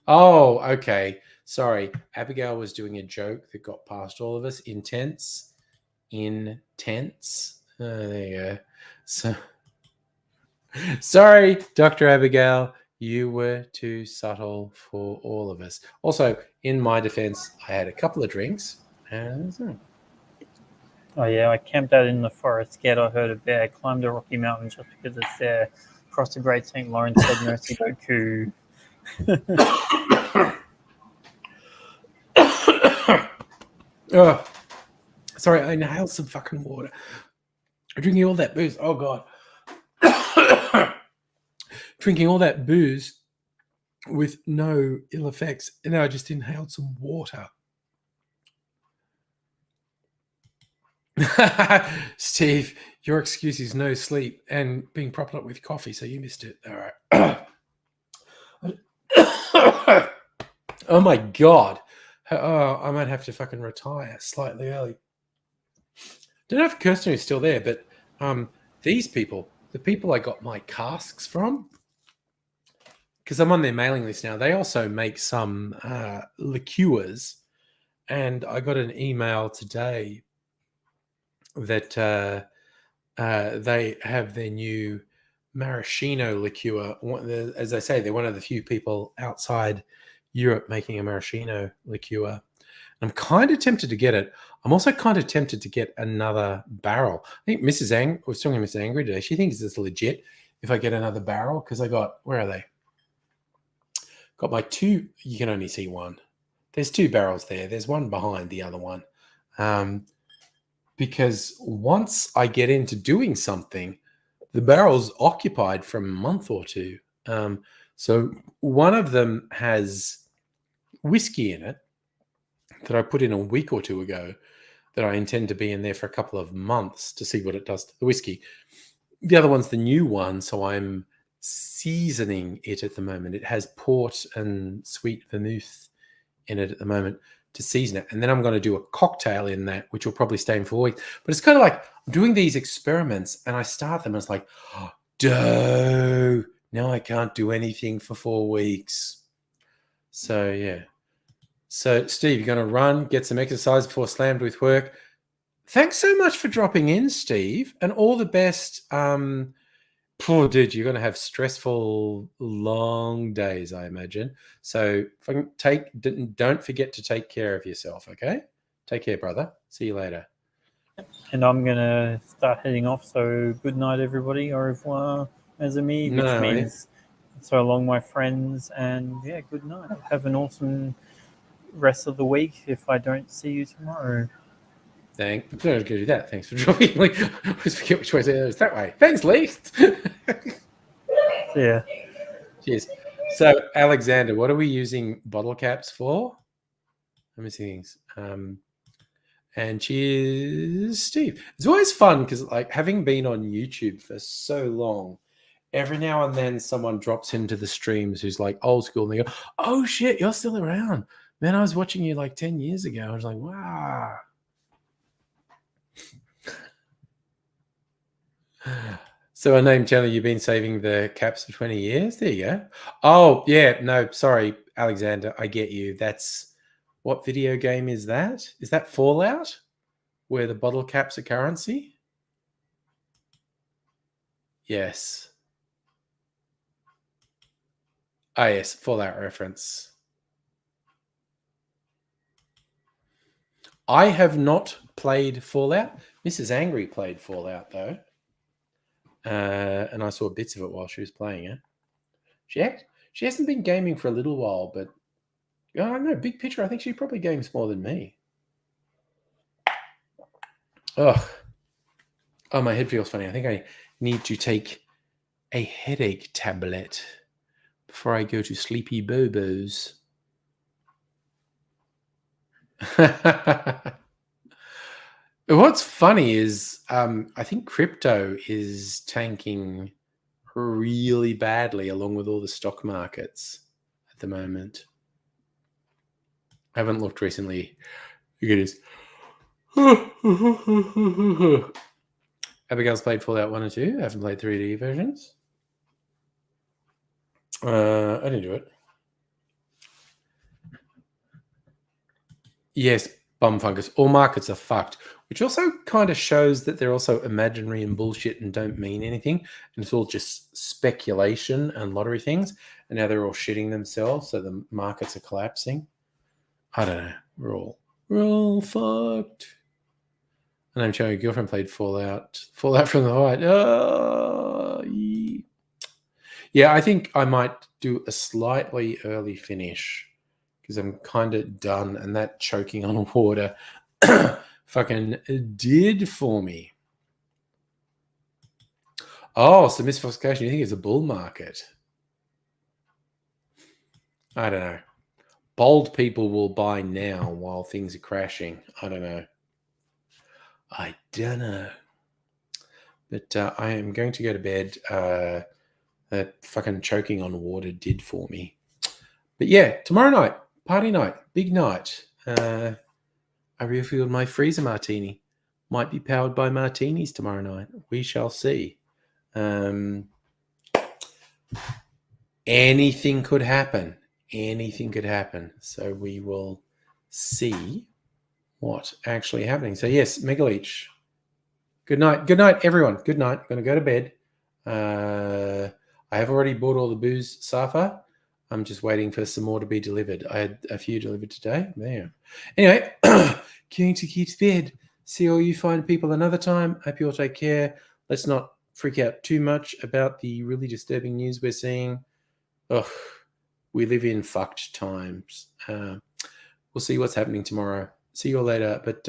Oh, okay. Sorry. Abigail was doing a joke that got past all of us. Intense. There you go. So, sorry, Dr. Abigail. You were too subtle for all of us. Also, in my defense, I had a couple of drinks. And oh, yeah, I camped out in the forest, scared I heard a bear, climbed a rocky mountain just because it's there, crossed the Great St. Lawrence, said mercy, Boku. Oh, sorry, I inhaled some fucking water. I'm drinking all that booze. Oh, God. Drinking all that booze with no ill effects. And now I just inhaled some water. Steve, your excuse is no sleep and being propped up with coffee, so you missed it. All right. Oh, my God. Oh, I might have to fucking retire slightly early. Don't know if Kirsten is still there, but these people, the people I got my casks from, because I'm on their mailing list now, they also make some liqueurs. And I got an email today that they have their new maraschino liqueur. As I say, they're one of the few people outside Europe making a maraschino liqueur. I'm kind of tempted to get it. I'm also kind of tempted to get another barrel. I think Mrs. I was talking to Mrs. Angry today. She thinks it's legit if I get another barrel because I got, where are they? Got my two, you can only see one. There's two barrels there. There's one behind the other one. Because once I get into doing something, the barrel's occupied for a month or two. So one of them has whiskey in it that I put in a week or two ago that I intend to be in there for a couple of months to see what it does to the whiskey. The other one's the new one, so I'm seasoning it at the moment. It has port and sweet vermouth in it at the moment to season it. And then I'm going to do a cocktail in that, which will probably stay in for a week. But it's kind of like I'm doing these experiments and I start them and it's like, oh, duh, now I can't do anything for 4 weeks. So, yeah. So, Steve, you're going to run, get some exercise before slammed with work. Thanks so much for dropping in, Steve, and all the best. Poor dude, you're going to have stressful, long days, I imagine. So, if I can don't forget to take care of yourself, okay? Take care, brother. See you later. And I'm going to start heading off. So, good night, everybody. Au revoir, mes amis, which means so long, my friends. And yeah, good night. Have an awesome rest of the week if I don't see you tomorrow. I'm going to do that. Thanks for dropping. I always forget which way it is that way. Thanks, Lee. Yeah. Cheers. So, Alexander, what are we using bottle caps for? Let me see things. And cheers, Steve. It's always fun because, like, having been on YouTube for so long, every now and then someone drops into the streams who's like old school and they go, "Oh shit, you're still around, man! I was watching you like 10 years ago." I was like, "Wow." So a name channel, you've been saving the caps for 20 years? There you go. Oh, yeah. No, sorry, Alexander. I get you. That's what video game is that? Is that Fallout where the bottle caps are currency? Yes. Ah, yes. Fallout reference. I have not played Fallout. Mrs. Angry played Fallout, though. And I saw bits of it while she was playing it. She hasn't been gaming for a little while, but I don't know. Big picture, I think she probably games more than me. Oh, my head feels funny. I think I need to take a headache tablet before I go to sleepy bobos. What's funny is I think crypto is tanking really badly along with all the stock markets at the moment. I haven't looked recently. Look at this. Abigail's played Fallout 1 and 2. I haven't played 3D versions. I didn't do it. Yes, bum fungus. All markets are fucked, which also kind of shows that they're also imaginary and bullshit and don't mean anything. And it's all just speculation and lottery things. And now they're all shitting themselves, so the markets are collapsing. I don't know. We're all fucked. And I'm showing your girlfriend played Fallout from the Height. Oh, yeah, I think I might do a slightly early finish because I'm kind of done, and that choking on water fucking did for me. Oh, so mystification, you think it's a bull market? I don't know. Bold people will buy now while things are crashing. I don't know. But I am going to go to bed. That fucking choking on water did for me. But yeah, tomorrow night, party night, big night. I refilled my freezer martini. Might be powered by martinis tomorrow night. We shall see. Anything could happen. So we will see what actually happening. So yes, Megaleech. Good night. Good night, everyone. Good night. I'm going to go to bed. I have already bought all the booze, Safa. I'm just waiting for some more to be delivered. I had a few delivered today. There. Anyway, going to keep bed. See all you fine people another time. Hope you all take care. Let's not freak out too much about the really disturbing news we're seeing. Ugh, we live in fucked times. We'll see what's happening tomorrow. See you all later. But